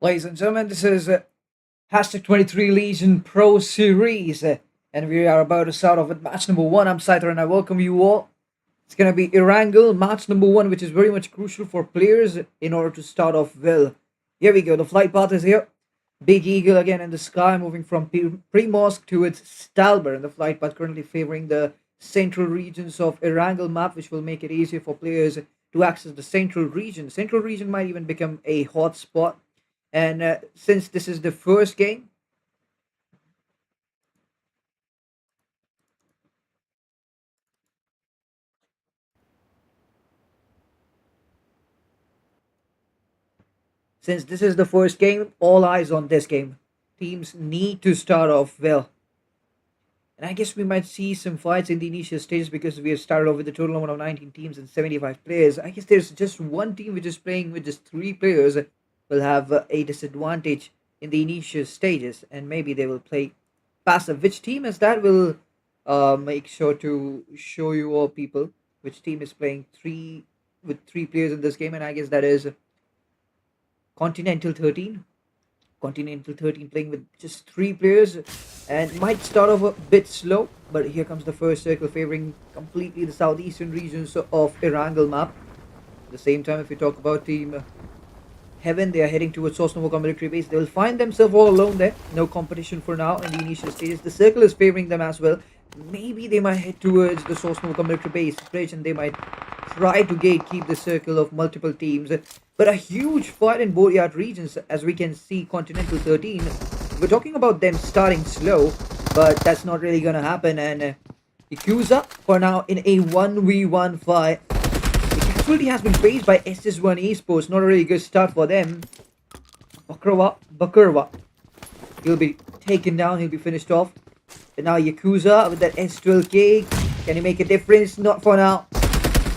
Ladies and gentlemen, this is hashtag 23 Legion Pro Series, and we are about to start off with match number one. I'm Saiter and I welcome you all. It's going to be Erangel, match number one, which is very much crucial for players in order to start off well. Here we go, the flight path is here. Big Eagle again in the sky, moving from Primorsk to its Stalber, and the flight path currently favoring the central regions of Erangel map, which will make it easier for players to access the central region. The central region might even become a hot spot. And since this is the first game, all eyes on this game. Teams need to start off well. And I guess we might see some fights in the initial stages because we have started off with a total amount of 19 teams and 75 players. I guess there's just one team which is playing with just 3 players will have a disadvantage in the initial stages, and maybe they will play passive. Which team is that? Will make sure to show you all people which team is playing 3 players in this game, and I guess that is Continental 13. Continental 13 playing with just 3 players and might start off a bit slow, but here comes the first circle favoring completely the southeastern regions of Erangel map. At the same time, if we talk about team Heaven, they are heading towards Sosnovoka military base. They will find themselves all alone there. No competition for now in the initial stages. The circle is favoring them as well. Maybe they might head towards the Sosnovoka military base bridge and they might try to gatekeep the circle of multiple teams. But a huge fight in both regions, as we can see Continental 13. We're talking about them starting slow, but that's not really going to happen. And Yakuza, for now, in a 1v1 fight. Casualty has been faced by SS1 Esports. Not a really good start for them. Bakurva. He'll be taken down. He'll be finished off. And now Yakuza with that S12K. Can he make a difference? Not for now.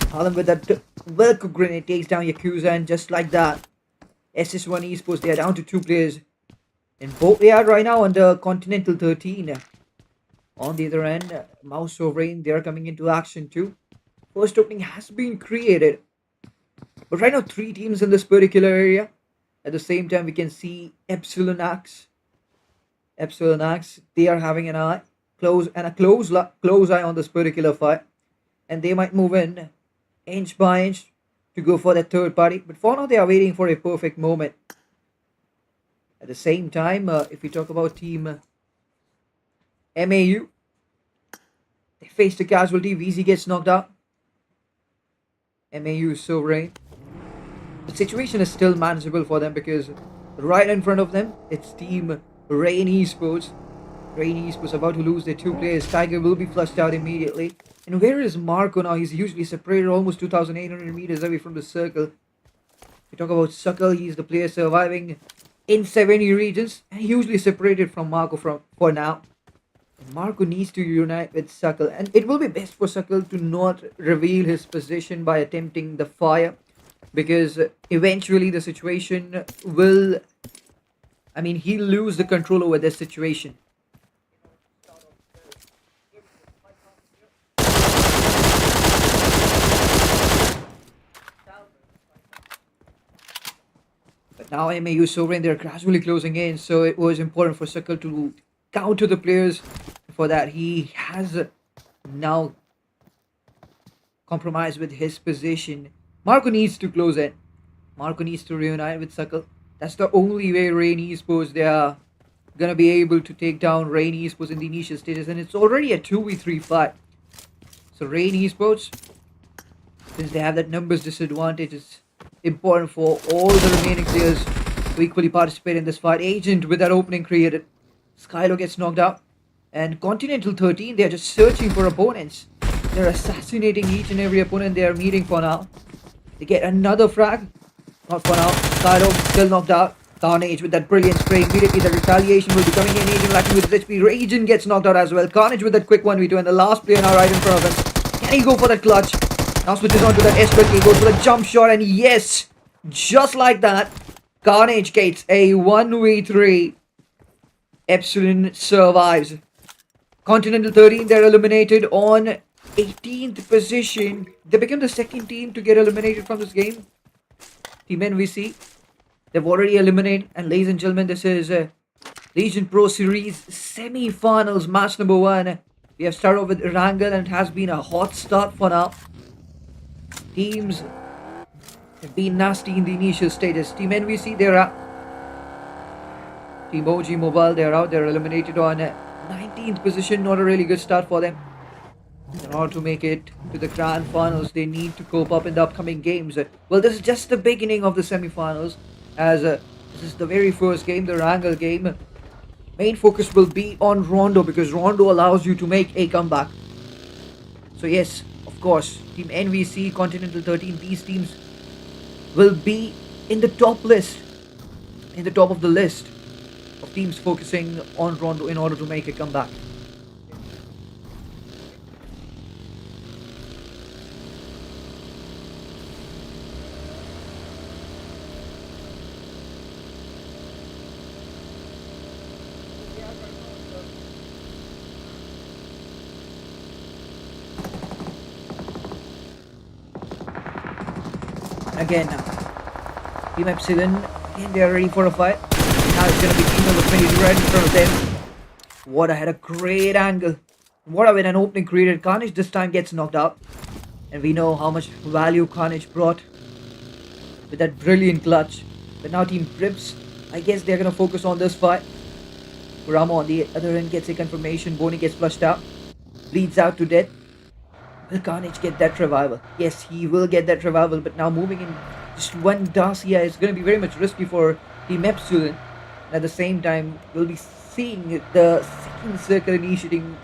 Harlem with that Velcro grenade takes down Yakuza. And just like that, SS1 Esports, they are down to 2 players. And both they are right now under Continental 13. On the other end, Mouse of Rain, they are coming into action too. First opening has been created. But right now, 3 teams in this particular area. At the same time, we can see Epsilon Axe. They are having a close eye on this particular fight. And they might move in inch by inch to go for that third party. But for now, they are waiting for a perfect moment. At the same time, if we talk about team MAU, they face the casualty. VZ gets knocked out. MAU is sovereign. The situation is still manageable for them because right in front of them, it's team Rain Esports. Rain Esports about to lose their 2 players. Tiger will be flushed out immediately. And where is Marco now? He's usually separated almost 2,800 meters away from the circle. We talk about Suckle. He's the player surviving in 70 regions and hugely separated from Marco for now. Marco needs to unite with Suckle, and it will be best for Suckle to not reveal his position by attempting the fire, because eventually the situation will, he'll lose the control over this situation. But now MAU Sovereign, they're gradually closing in, so it was important for Suckle to counter the players. For that, he has now compromised with his position. Marco needs to close in. Marco needs to reunite with Suckle. That's the only way Rain Esports, they are gonna be able to take down Rain Esports in the initial stages, and it's already a 2v3 fight. So Rain Esports, since they have that numbers disadvantage, it's important for all the remaining players to equally participate in this fight. Agent with that opening created. Skylo gets knocked out. And Continental 13, they are just searching for opponents. They're assassinating each and every opponent they are meeting for now. They get another frag. Not for now. Skylo still knocked out. Carnage with that brilliant spray. Immediately the retaliation will be coming in. Agent lacking with his HP. Raging gets knocked out as well. Carnage with that quick 1v2. And the last player now right in front of him. Can he go for that clutch? Now switches on to that S12. He goes for the jump shot. And yes, just like that, Carnage gets a 1v3. Epsilon survives. Continental 13, they're eliminated on 18th position. They become the second team to get eliminated from this game. Team NVC They've already eliminated, and ladies and gentlemen, this is Legion Pro Series semi-finals match number 1. We have started off with Wrangle, and it has been a hot start for now. Teams have been nasty in the initial stages. Team NVC, they're out. Team OG Mobile, they're out. They're eliminated on 19th position. Not a really good start for them. In order to make it to the grand finals, they need to cope up in the upcoming games. Well, this is just the beginning of the semi-finals, as this is the very first game, the Wrangle game. Main focus will be on Rondo, because Rondo allows you to make a comeback. So yes, of course, Team NVC, Continental 13, these teams will be in the top list, in the top of the list of teams focusing on Rondo in order to make a comeback. Again, Team Epsilon, again they are ready for a fight. Now it's going to be Team number 22 right in front of them. Wada had a great angle. Wada with an opening created. Carnage this time gets knocked out. And we know how much value Carnage brought with that brilliant clutch. But now Team Crips, I guess they're going to focus on this fight. Kurama on the other end gets a confirmation. Bonnie gets flushed out. Bleeds out to death. Will Carnage get that revival? Yes, he will get that revival, but now moving in just one Dacia is going to be very much risky for Team Epsilon. And at the same time, we'll be seeing the second circle initiating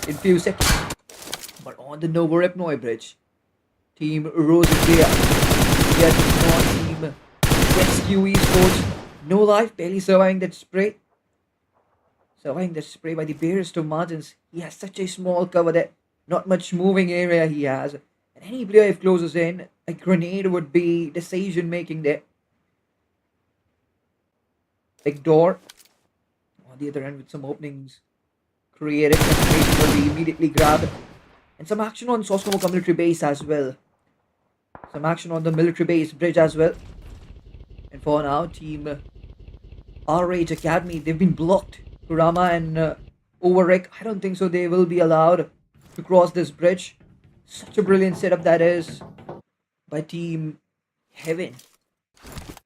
in few seconds. But on the Novo Repnoi bridge, Team Rose is there. Yet on Team Rescue Esports. No life, barely surviving that spray. Surviving that spray by the barest of margins. He has such a small cover that not much moving area he has. And any player if closes in, a grenade would be decision making there. Big door. On the other end with some openings created. Confirmation will be immediately grabbed. And some action on Sosnomoka military base as well. Some action on the military base bridge as well. And for now, Team RH Academy, they've been blocked. Kurama and Overrick, I don't think so they will be allowed to cross this bridge. Such a brilliant setup that is by Team Heaven.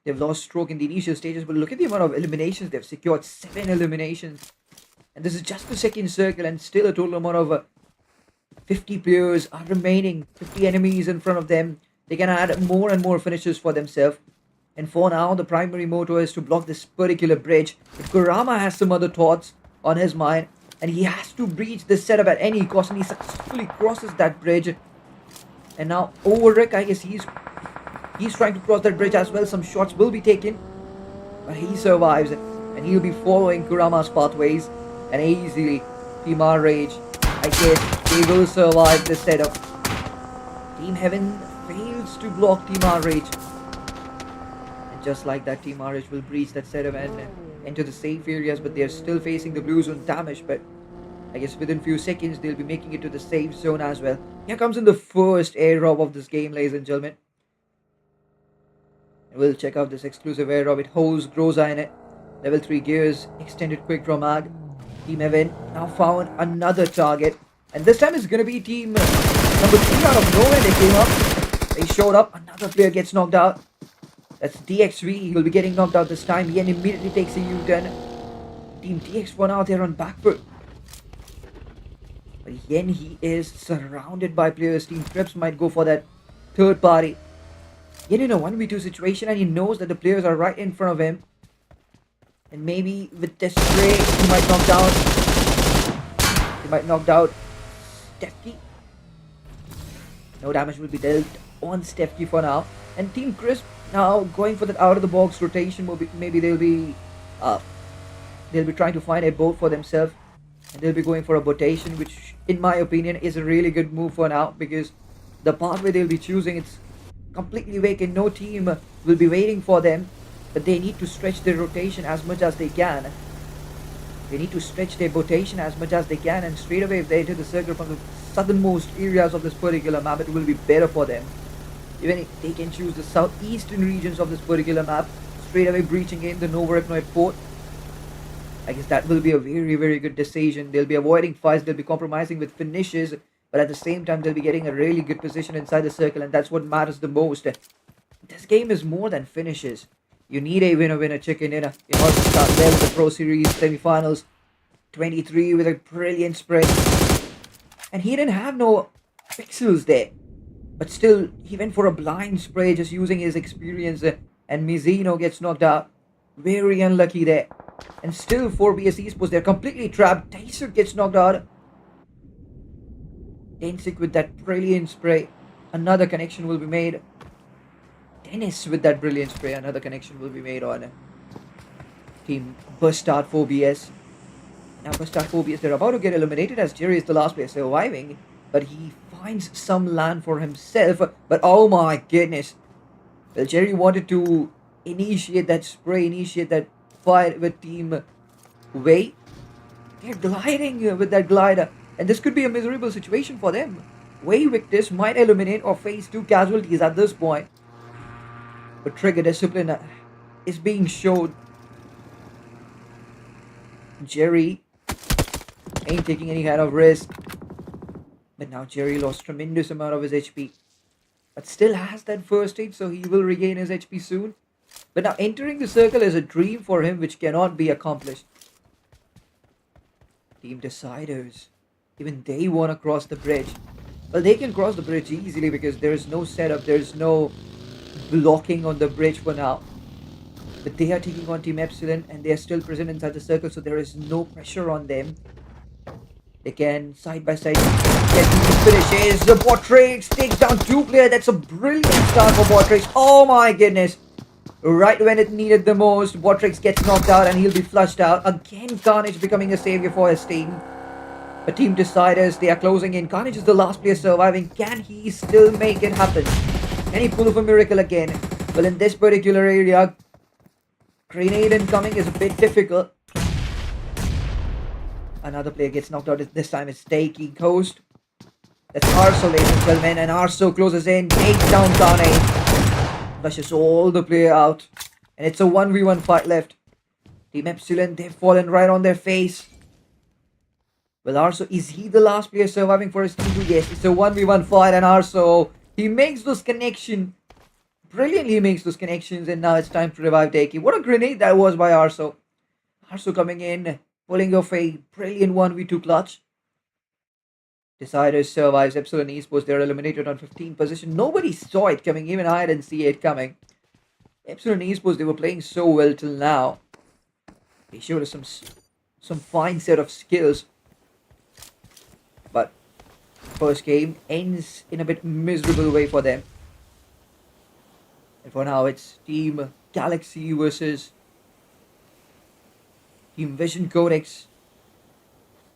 They've lost stroke in the initial stages, but look at the amount of eliminations they've secured. 7 eliminations. And this is just the second circle, and still a total amount of 50 players are remaining. 50 enemies in front of them. They can add more and more finishes for themselves. And for now, the primary motto is to block this particular bridge. But Kurama has some other thoughts on his mind, and he has to breach this setup at any cost, and he successfully crosses that bridge. And now Overrick, I guess he's trying to cross that bridge as well. Some shots will be taken, but he survives, and he'll be following Kurama's pathways, and easily Team RH, I guess they will survive this setup. Team Heaven fails to block Team RH. Just like that, Team RH will breach that setup and enter the safe areas, but they're still facing the blue zone damage. But I guess within few seconds they'll be making it to the safe zone as well. Here comes in the first airdrop of this game, ladies and gentlemen. And we'll check out this exclusive airdrop. It holds Groza in it. Level 3 gears, extended quick draw mag. Team Heaven now found another target, and this time it's gonna be Team number 3 out of nowhere. They came up, they showed up. Another player gets knocked out. That's DXV. He will be getting knocked out this time. Yen immediately takes a U-turn. Team DX for now, they're on back foot. But Yen, he is surrounded by players. Team Crips might go for that third party. Yen in a 1v2 situation, and he knows that the players are right in front of him. And maybe with this spray, he might knock down. He might knock out Stefki. No damage will be dealt on Stefki for now. And Team Crisp now going for that out of the box rotation. Maybe they'll be trying to find a boat for themselves, and they'll be going for a botation, which in my opinion is a really good move for now, because the pathway they'll be choosing, it's completely vacant. No team will be waiting for them, but they need to stretch their rotation as much as they can. They need to stretch their botation as much as they can, and straight away if they enter the circle from the southernmost areas of this particular map, it will be better for them. Even if they can choose the southeastern regions of this particular map, straight away breaching in the Nova Repnoid port. I guess that will be a very, very good decision. They'll be avoiding fights, they'll be compromising with finishes, but at the same time, they'll be getting a really good position inside the circle, and that's what matters the most. This game is more than finishes. You need a winner-winner chicken dinner in order to start well with the Pro Series semifinals. 23 with a brilliant spray. And he didn't have no pixels there. But still, he went for a blind spray just using his experience. And Mizzino gets knocked out. Very unlucky there. And still, 4BS Esports, they're completely trapped. Taser gets knocked out. Densic with that brilliant spray. Another connection will be made. Dennis with that brilliant spray. Another connection will be made on Team Bustard 4BS. Now Bustard 4BS, they're about to get eliminated as Jerry is the last player surviving. But he finds some land for himself. But oh my goodness. Well, Jerry wanted to initiate that spray, initiate that fight with Team Wei. They're gliding with that glider. And this could be a miserable situation for them. Wei Victus might eliminate or face 2 casualties at this point. But trigger discipline is being showed. Jerry ain't taking any kind of risk. But now Jerry lost tremendous amount of his HP. But still has that first aid, so he will regain his HP soon. But now entering the circle is a dream for him which cannot be accomplished. Team Deciders. Even they want to cross the bridge. Well, they can cross the bridge easily because there is no setup, there is no blocking on the bridge for now. But they are taking on Team Epsilon and they are still present inside the circle, so there is no pressure on them. They can side by side get these finishes. The Botrix takes down 2 players. That's a brilliant start for Botrix. Oh my goodness. Right when it needed the most, Botrix gets knocked out and he'll be flushed out. Again, Carnage becoming a savior for his team. The Team Deciders, they are closing in. Carnage is the last player surviving. Can he still make it happen? Can he pull off a miracle again? Well, in this particular area, grenade incoming is a bit difficult. Another player gets knocked out. This time it's Takey Coast. That's Arso, ladies and gentlemen. And Arso closes in, takes down Carnage. Flushes all the player out. And it's a 1v1 fight left. Team Epsilon, they've fallen right on their face. Well, Arso, is he the last player surviving for his team? Yes, it's a 1v1 fight. And Arso, he makes those connections. Brilliantly makes those connections. And now it's time to revive Takey. What a grenade that was by Arso. Arso coming in. Pulling off a brilliant 1v2 clutch. Deciders survives. Epsilon Esports, they're eliminated on 15th position. Nobody saw it coming. Even I didn't see it coming. Epsilon Esports, they were playing so well till now. They showed us some fine set of skills. But first game ends in a bit miserable way for them. And for now, it's Team Galaxy versus Team Vision Codex.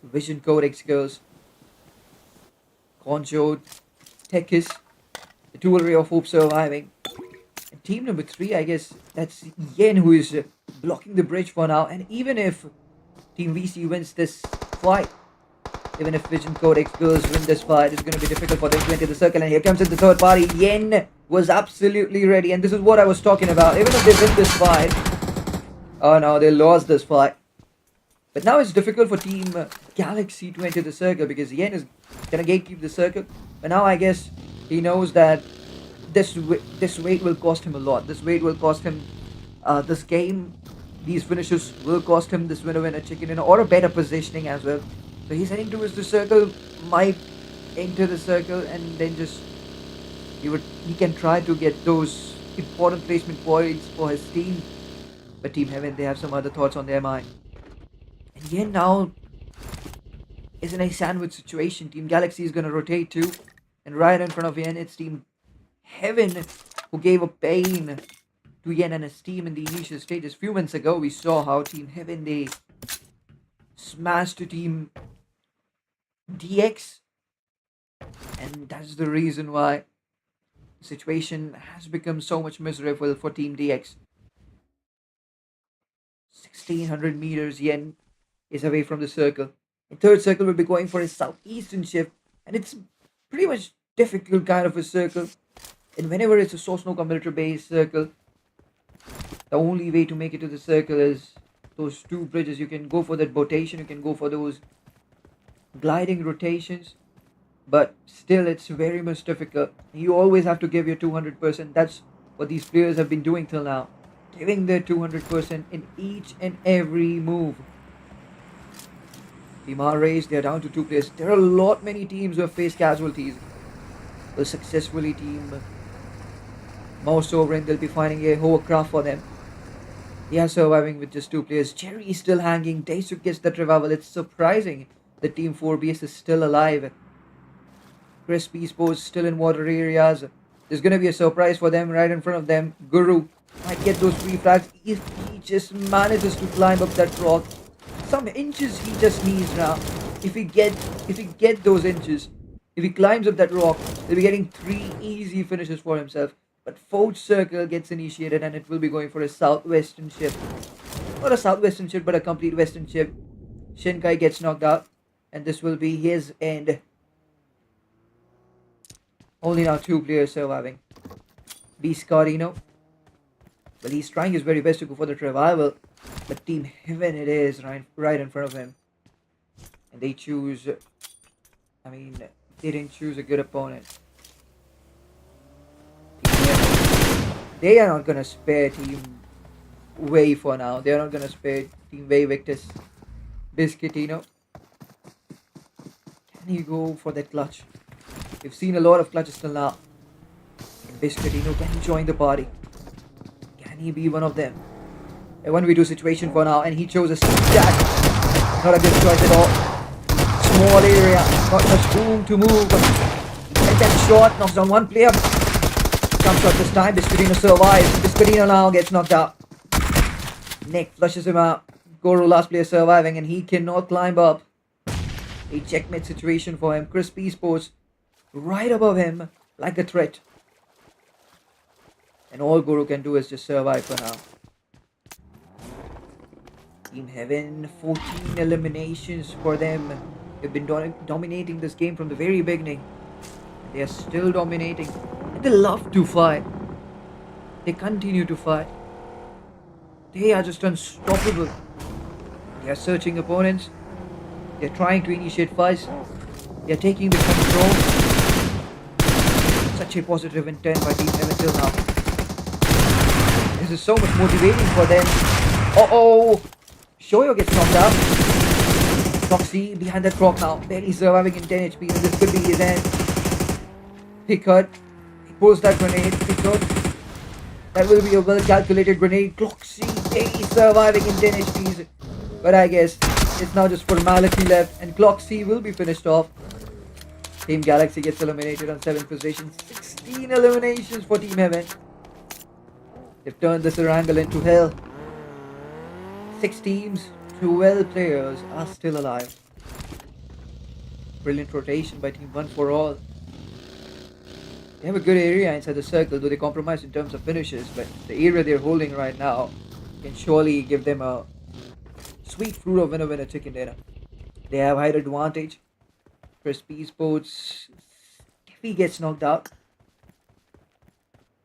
Vision Codex girls. Conjo, Tekis, the dual ray of hope surviving. And team number 3, I guess that's Yen who is blocking the bridge for now. And even if Team VC wins this fight, even if Vision Codex girls win this fight, it's going to be difficult for them to enter the circle. And here comes in the third party. Yen was absolutely ready. And this is what I was talking about. Even if they win this fight, oh no, they lost this fight. But now it's difficult for Team Galaxy to enter the circle because Yen is going to gatekeep the circle. But now I guess he knows that this wait will cost him a lot. This wait will cost him this game. These finishes will cost him this winner chicken dinner or a better positioning as well. So he's heading towards the circle, might enter the circle and then just he can try to get those important placement points for his team. But Team Heaven, they have some other thoughts on their mind. And Yen now is in a sandwich situation. Team Galaxy is going to rotate too. And right in front of Yen, it's Team Heaven who gave a pain to Yen and his team in the initial stages. A few months ago, we saw how Team Heaven, they smashed Team DX. And that's the reason why the situation has become so much miserable for Team DX. 1600 meters, Yen is away from the circle. The third circle will be going for his southeastern shift, and it's pretty much difficult kind of a circle. And whenever it's a source no military based circle, The only way to make it to the circle is those two bridges. You can go for that rotation, you can go for those gliding rotations, but still it's very much difficult. You always have to give your 200%. That's what these players have been doing till now, giving their 200% in each and every move. Team R raised, they're down to two players. There are a lot many teams who have faced casualties will successfully team more sovereign. They'll be finding a hovercraft for them. They are surviving with just two players. Jerry is still hanging. Daisuk gets that revival. It's surprising the Team 4BS is still alive. Crispy Sports still in water areas. There's going to be a surprise for them right in front of them. Guru might get those free flags if he just manages to climb up that rock. Some inches he just needs now. If he get those inches, if he climbs up that rock, he'll be getting 3 easy finishes for himself. But fourth circle gets initiated and it will be going for a southwestern ship. Not a southwestern ship, but a complete western ship. Shinkai gets knocked out, and this will be his end. Only now 2 players surviving. Biscarino. Well, he's trying his very best to go for the revival, but Team Heaven it is right in front of him. And they choose, they didn't choose a good opponent. They are not going to spare Team Way for now. They are not going to spare Team Way Victus. Biscuitino. Can he go for that clutch? We've seen a lot of clutches till now. And Biscuitino, can he join the party? Can he be one of them? A 1v2 situation for now, and he chose a stack. Not a good choice at all. Small area, not much room to move. Get that shot, knocks down one player. Comes shot this time, Biscuitino survives. Biscuitino now gets knocked out. Nick flushes him out. Goro, last player surviving, and he cannot climb up. A checkmate situation for him. Crispy Sports right above him like a threat. And all Goro can do is just survive for now. Team Heaven, 14 eliminations for them. They've been dominating this game from the very beginning. They are still dominating. And they love to fight. They continue to fight. They are just unstoppable. They are searching opponents. They are trying to initiate fights. They are taking the control. Such a positive intent by Team Heaven till now. This is so much motivating for them. Uh-oh! Shoyo gets knocked out. Foxy behind that rock now. Barely surviving in 10 HP. And this could be his end. Pickard. He pulls that grenade. Pickard. That will be a well-calculated grenade. Cloxy barely surviving in 10 HPs. But I guess it's now just formality left. And Cloxy will be finished off. Team Galaxy gets eliminated on 7th position. 16 eliminations for Team Heaven. They've turned this Erangel into hell. 6 teams, 12 players are still alive. Brilliant rotation by Team 1 for all. They have a good area inside the circle, though they compromise in terms of finishes, but the area they're holding right now can surely give them a sweet fruit of winner chicken dinner. They have height advantage. Crispy Sports, if he gets knocked out,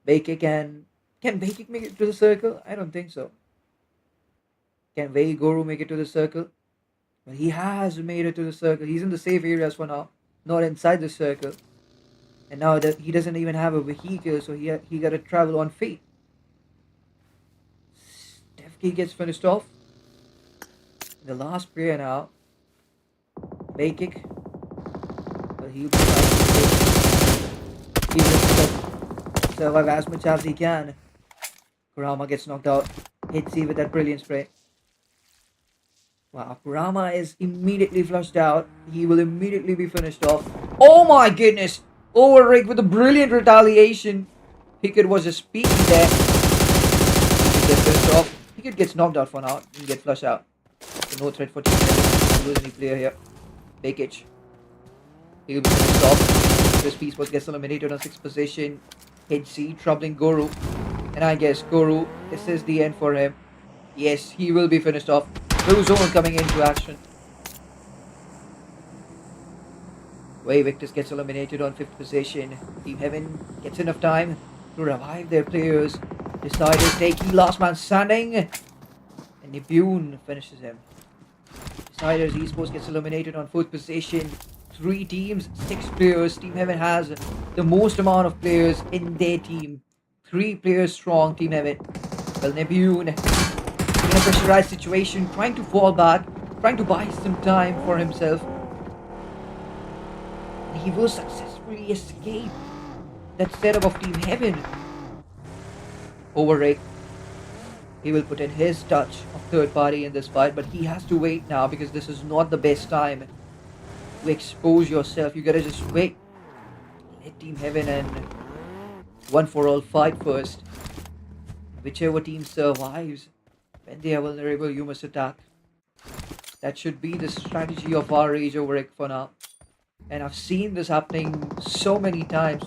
Baker can Baker make it to the circle? I don't think so. Can Wei Goro make it to the circle? But he has made it to the circle. He's in the safe areas for now, not inside the circle. And now that he doesn't even have a vehicle, so he got to travel on feet. Stefki gets finished off. The last player now, Bakik. But he'll be he will survive as much as he can. Kurama gets knocked out. Hits with that brilliant spray. Wow, Kurama is immediately flushed out. He will immediately be finished off. Oh my goodness! Overrig with a brilliant retaliation. Pickett was just speaking there. He gets finished off. Pickett gets knocked out for now. He gets flushed out. So no threat for Team Heaven. Lose any player here. Bakich. He'll be finished off. This Peace gets eliminated on 6th position. HC troubling Goro. And I guess Goro, this is the end for him. Yes, he will be finished off. Blue Zone coming into action. Way Victus gets eliminated on 5th position. Team Heaven gets enough time to revive their players. Deciders taking last man standing. And Nibune finishes him. Deciders Esports gets eliminated on fourth position. Three teams, six players. Team Heaven has the most amount of players in their team. Three players strong, Team Heaven. Well, Nibune in a pressurized situation, trying to fall back, trying to buy some time for himself. He will successfully escape that setup of Team Heaven. Overrake. He will put in his touch of third party in this fight, but he has to wait now because this is not the best time to expose yourself. You gotta just wait. Let Team Heaven and One for All fight first. Whichever team survives, when they are vulnerable, you must attack. That should be the strategy of our Rage Overrake for now. And I've seen this happening so many times.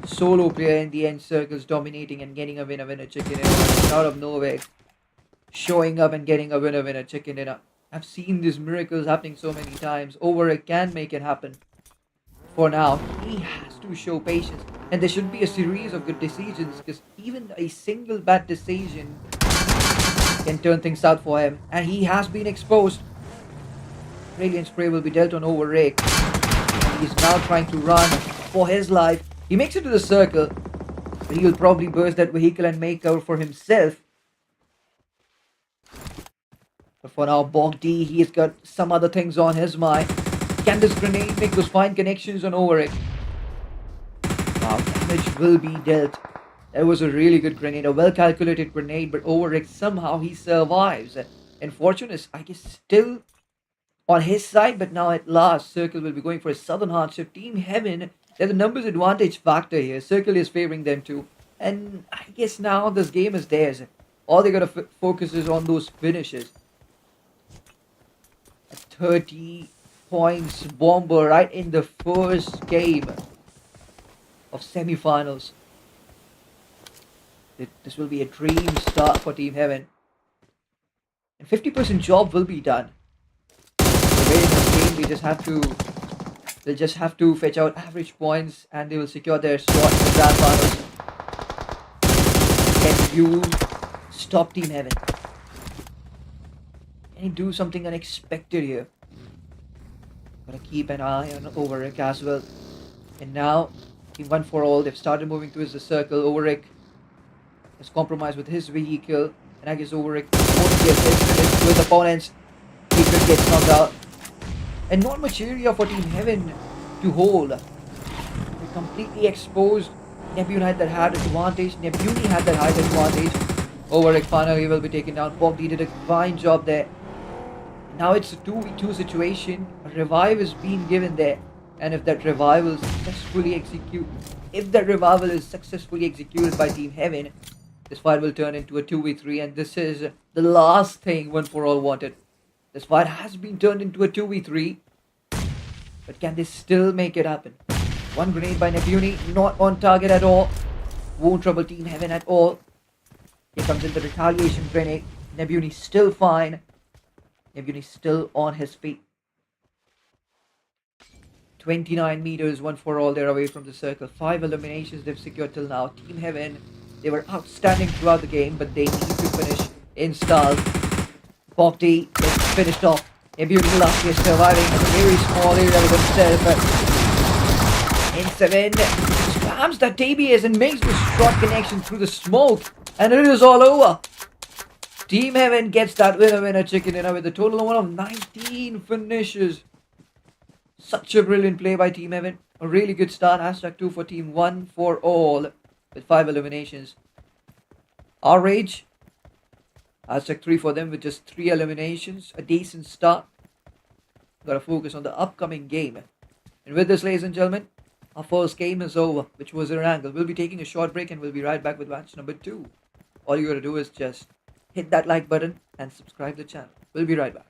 Solo player in the end circles dominating and getting a winner chicken dinner out of nowhere. Showing up and getting a winner chicken dinner. I've seen these miracles happening so many times. Override can make it happen. For now, he has to show patience. And there should be a series of good decisions because even a single bad decision can turn things out for him. And he has been exposed. Brilliant spray will be dealt on Overrake. He's now trying to run for his life. He makes it to the circle, but he will probably burst that vehicle and make out for himself. But for now, Pubg, he's got some other things on his mind. Can this grenade make those fine connections on Overrake? Wow, damage will be dealt. That was a really good grenade, a well calculated grenade, but Overrake somehow he survives. And fortune is, I guess, still on his side, but now at last, Circle will be going for a Southern Hardship. Team Heaven, there's a numbers advantage factor here. Circle is favoring them too. And I guess now this game is theirs. All they gotta focus is on those finishes. A 30 points bomber right in the first game of semifinals. This will be a dream start for Team Heaven. And 50% job will be done. The way in this game, they'll just have to fetch out average points and they will secure their spot in the grand finals. Can you stop Team Heaven? Can you do something unexpected here? Gotta keep an eye on Overrick as well. And now, Team One for All, they've started moving towards the circle. Overrick has compromised with his vehicle. And I guess Overrick won't get his with opponents. He could get knocked out. And not much area for Team Heaven to hold. They're completely exposed. Nebune had that height advantage. Nebune had that height advantage. Overrick finally will be taken down. Pubg did a fine job there. Now it's a 2v2 situation. A revive is being given there. And if that revival is successfully executed by Team Heaven, this fight will turn into a 2v3, and this is the last thing One for All wanted. This fight has been turned into a 2v3, but can they still make it happen? One grenade by Nebuni, not on target at all. Won't trouble Team Heaven at all. Here comes in the retaliation grenade. Nebuni still fine. Nebuni still on his feet. 29 meters, One for All, they're away from the circle. 5 eliminations they've secured till now. Team Heaven, they were outstanding throughout the game, but they need to finish in style. Pubg is finished off. Nebuni last year surviving in a very small area with himself. In 7, spams that TBS and makes the shot connection through the smoke. And it is all over. Team Heaven gets that winner chicken dinner with a total of 19 finishes. Such a brilliant play by Team Heaven. A really good start. #2 for Team One for All with 5 eliminations. Our Rage. #3 for them with just 3 eliminations. A decent start. Gotta focus on the upcoming game. And with this, ladies and gentlemen, our first game is over, which was Erangel. We'll be taking a short break and we'll be right back with match number 2. All you gotta do is just hit that like button and subscribe to the channel. We'll be right back.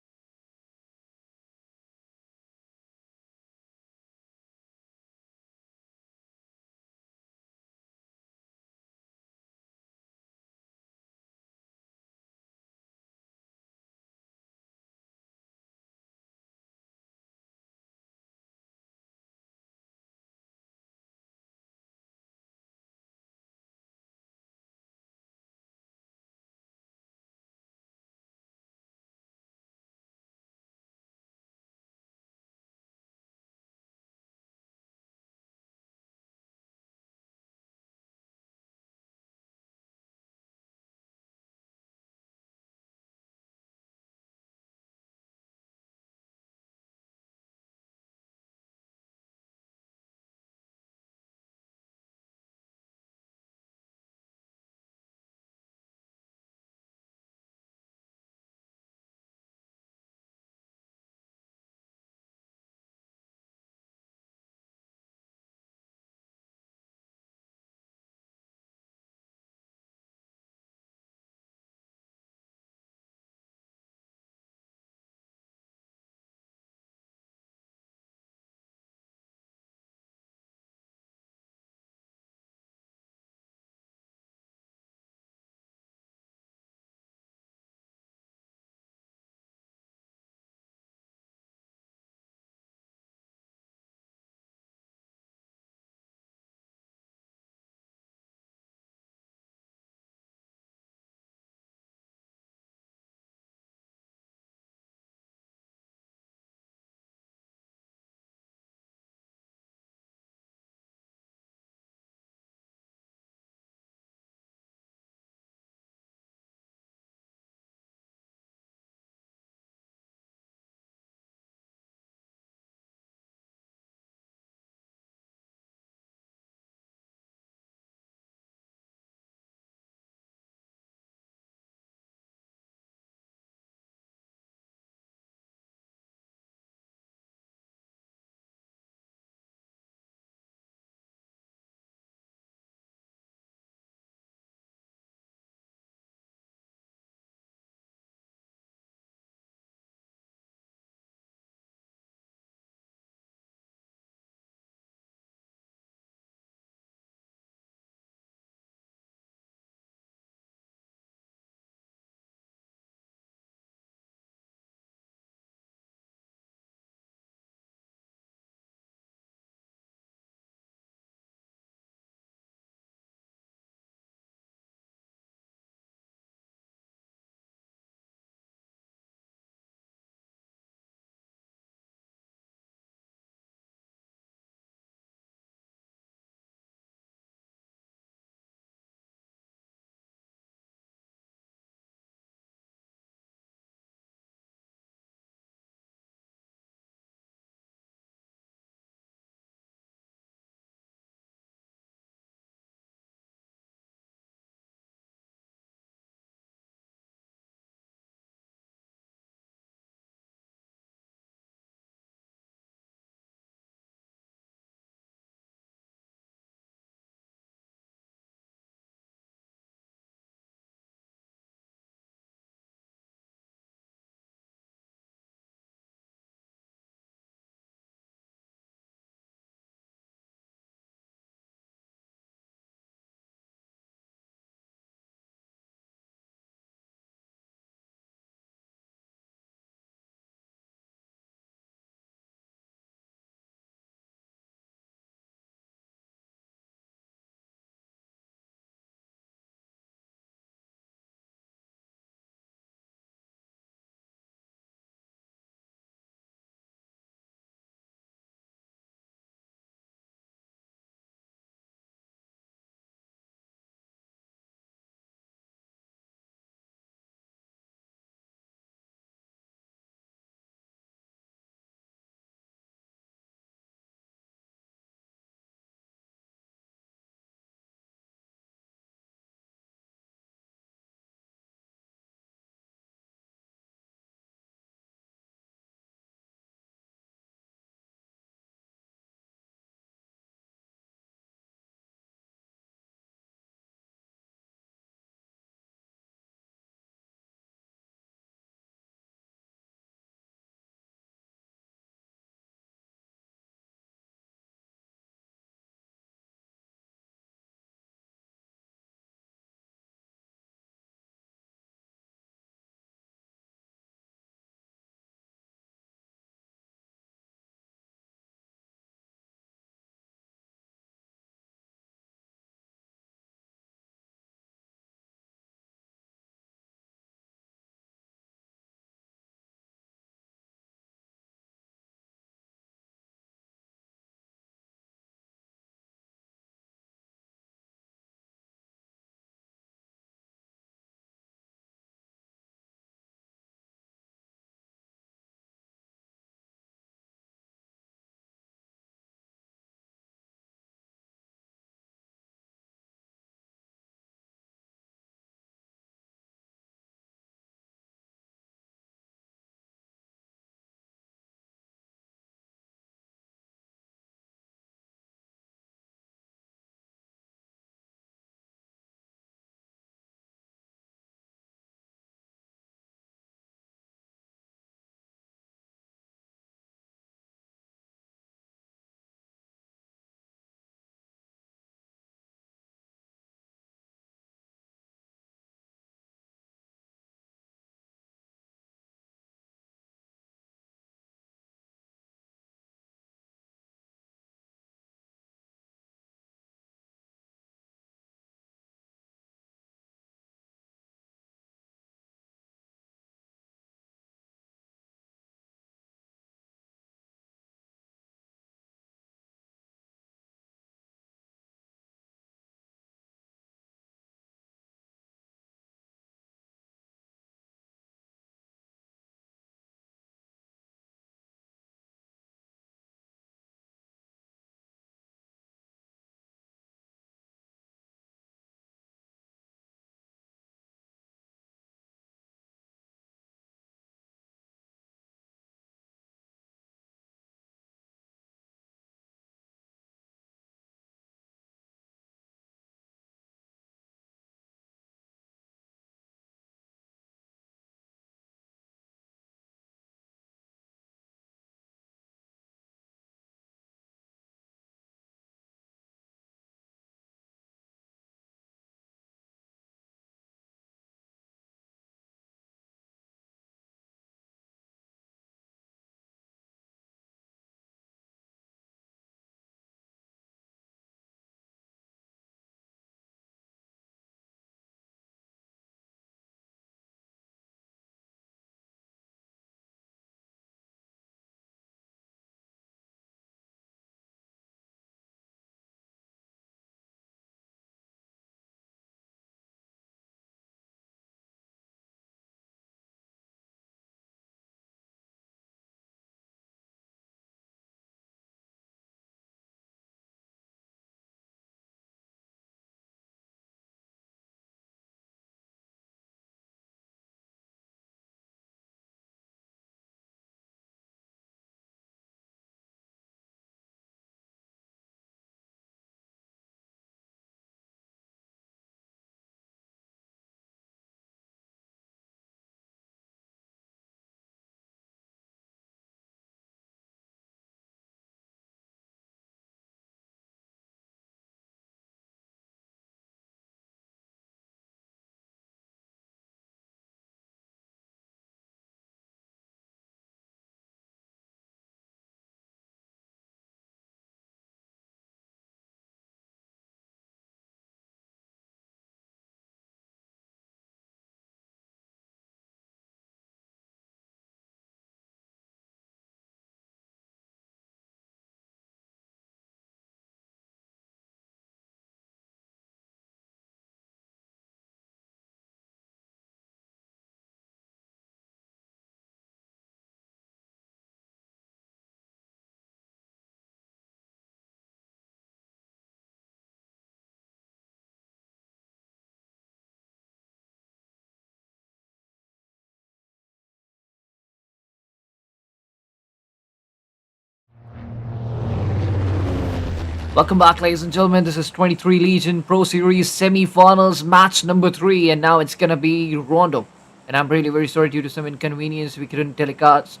Welcome back, ladies and gentlemen. This is 23 Legion Pro Series semi-finals match number 3, and now it's gonna be Rondo. And I'm really very sorry, due to some inconvenience we couldn't telecast.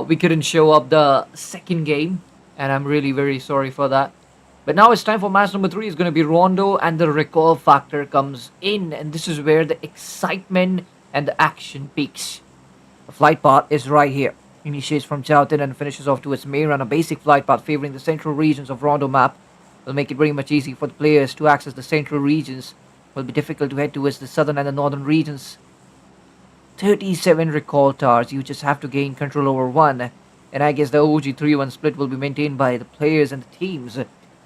We couldn't show up the second game, and I'm really very sorry for that. But now it's time for match number 3. It's gonna be Rondo, and the recall factor comes in, and this is where the excitement and the action peaks. The flight path is right here. Initiates from Chowton and finishes off to its main run. A basic flight path favoring the central regions of Rondo map will make it very much easy for the players to access the central regions. It will be difficult to head towards the southern and the northern regions. 37 recall towers. You just have to gain control over one. And I guess the OG 3-1 split will be maintained by the players and the teams,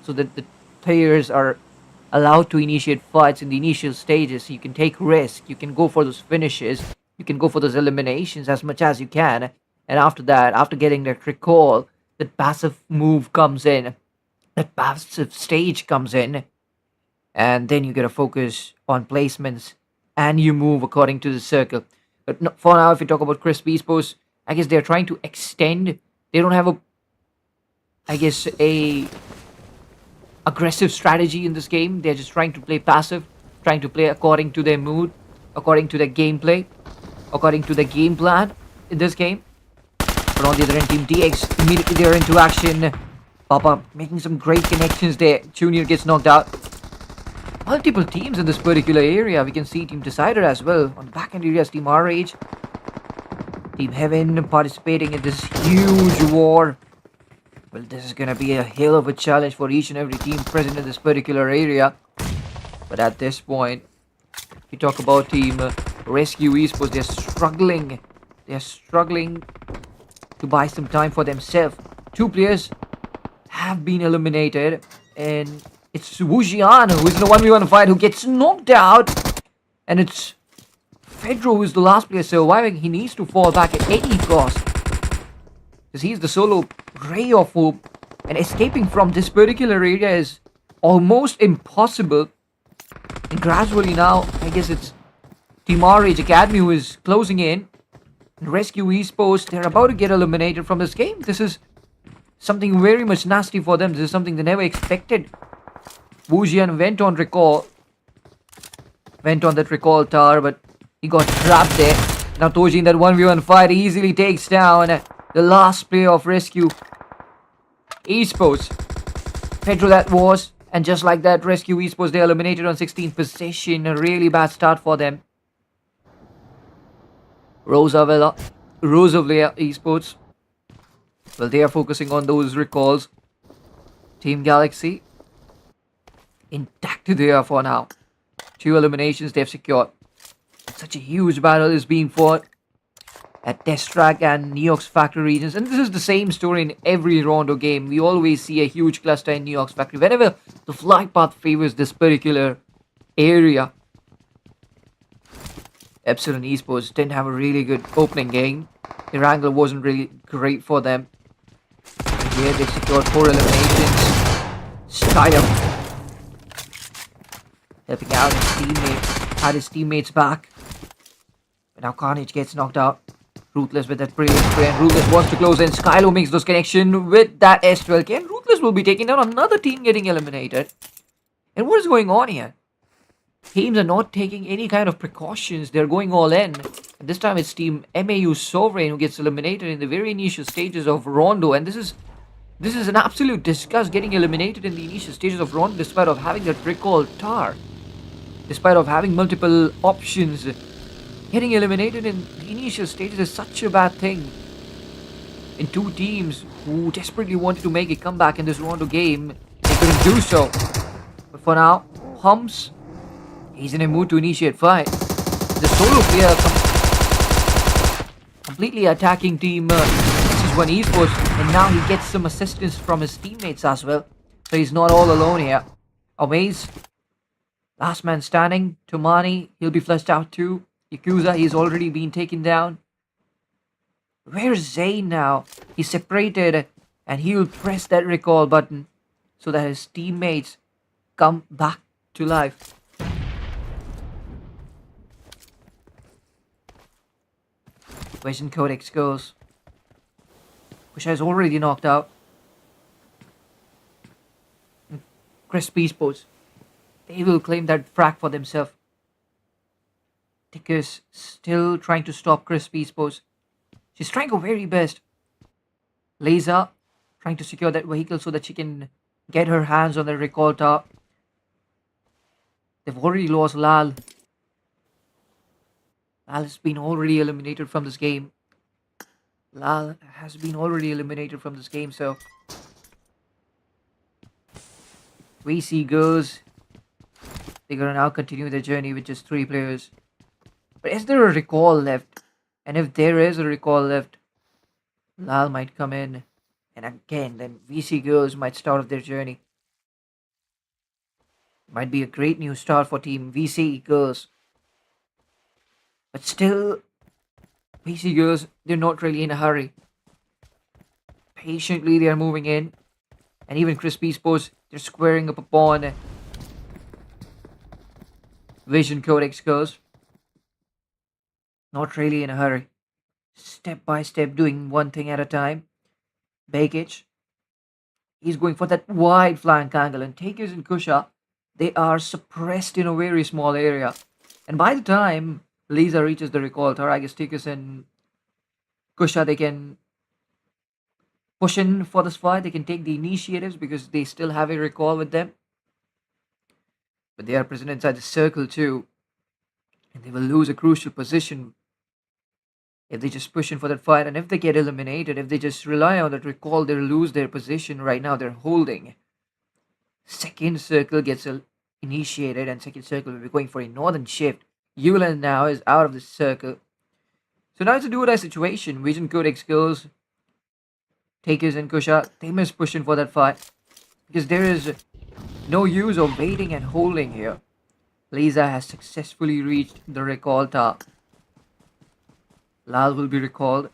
so that the players are allowed to initiate fights in the initial stages. So you can take risk. You can go for those finishes. You can go for those eliminations as much as you can. And after that, after getting that recall, that passive move comes in. That passive stage comes in. And then you gotta focus on placements. And you move according to the circle. But no, for now, if we talk about Crisp Esports, I guess they're trying to extend. They don't have a aggressive strategy in this game. They're just trying to play passive. Trying to play according to their mood. According to their gameplay. According to the game plan in this game. But on the other end, Team DX immediately they're into action. Papa making some great connections there. Junior gets knocked out. Multiple teams in this particular area. We can see Team Decider as well. On the back end areas, Team RH. Team Heaven participating in this huge war. Well, this is going to be a hell of a challenge for each and every team present in this particular area. But at this point, we talk about Team Rescue Esports. They're struggling. They're struggling to buy some time for themselves. 2 players have been eliminated, and it's Wu Jian who is in a 1v1 fight who gets knocked out, and it's Fedro who's the last player surviving. He needs to fall back at any cost, because he's the solo ray of hope, and escaping from this particular area is almost impossible. And gradually now, I guess it's Team RH Academy who is closing in. Rescue Esports, they're about to get eliminated from this game. This is something very much nasty for them. This is something they never expected. Wu Jian went on recall. Went on that recall tower, but he got trapped there. Now Toji in that 1v1 fight easily takes down the last player of Rescue Esports. Pedro that was. And just like that, Rescue Esports, they eliminated on 16th position. A really bad start for them. Roosevelt Esports. Well, they are focusing on those recalls. Team Galaxy. Intact there for now. 2 eliminations they've secured. Such a huge battle is being fought at Test Track and New York's Factory regions. And this is the same story in every Rondo game. We always see a huge cluster in New York's Factory. Whenever the flight path favors this particular area. Epsilon Esports didn't have a really good opening game. Their angle wasn't really great for them. And here they secured 4 eliminations. Skyler helping out his teammate. Had his teammates back. But now Carnage gets knocked out. Ruthless with that brilliant spray, and Ruthless wants to close in. Skylo makes those connection with that S12K, and Ruthless will be taking down another team getting eliminated. And what is going on here? Teams are not taking any kind of precautions. They're going all in. And this time it's Team MAU Sovereign who gets eliminated in the very initial stages of Rondo. And this is an absolute disgust, getting eliminated in the initial stages of Rondo despite of having that recall tar. Despite of having multiple options. Getting eliminated in the initial stages is such a bad thing. In 2 teams who desperately wanted to make a comeback in this Rondo game, they couldn't do so. But for now, Humps, he's in a mood to initiate fight. The solo player completely attacking Team One Esports, and now he gets some assistance from his teammates as well. So he's not all alone here. Amaze, last man standing. Tomani, he'll be flushed out too. Yakuza, he's already been taken down. Where's Zayn now? He's separated, and he'll press that recall button so that his teammates come back to life. Vision Codex goes. Kusha is already knocked out. Crispy Sports. They will claim that frag for themselves. Ticker's still trying to stop Crispy Sports. She's trying her very best. Lisa trying to secure that vehicle so that she can get her hands on the recall tower. They've already lost Lal. Lal has been already eliminated from this game. So we see girls. They're gonna now continue their journey with just 3 players. But is there a recall left? And if there is a recall left, Lal might come in. And again, then VC girls might start their journey. Might be a great new start for team VC girls. But still, VC girls, they're not really in a hurry. Patiently, they are moving in. And even Crispy Sports, they're squaring up upon Vision Codex girls. Not really in a hurry. Step by step, doing one thing at a time. Bakic, he's going for that wide flank angle, and Takers and Kusha, they are suppressed in a very small area. And by the time Lisa reaches the recall tower, I guess Takers and Kusha, they can push in for this fight. They can take the initiatives because they still have a recall with them. But they are present inside the circle too. And they will lose a crucial position if they just push in for that fight. And if they get eliminated, if they just rely on that recall, they'll lose their position. Right now they're holding. Second circle gets initiated, and second circle will be going for a northern shift. Yulan now is out of the circle. So now it's a do-or-die situation. Vision Codex girls, Takers and Kusha, they must push in for that fight. Because there is no use of waiting and holding here. Lisa has successfully reached the recall tower. Lal will be recalled,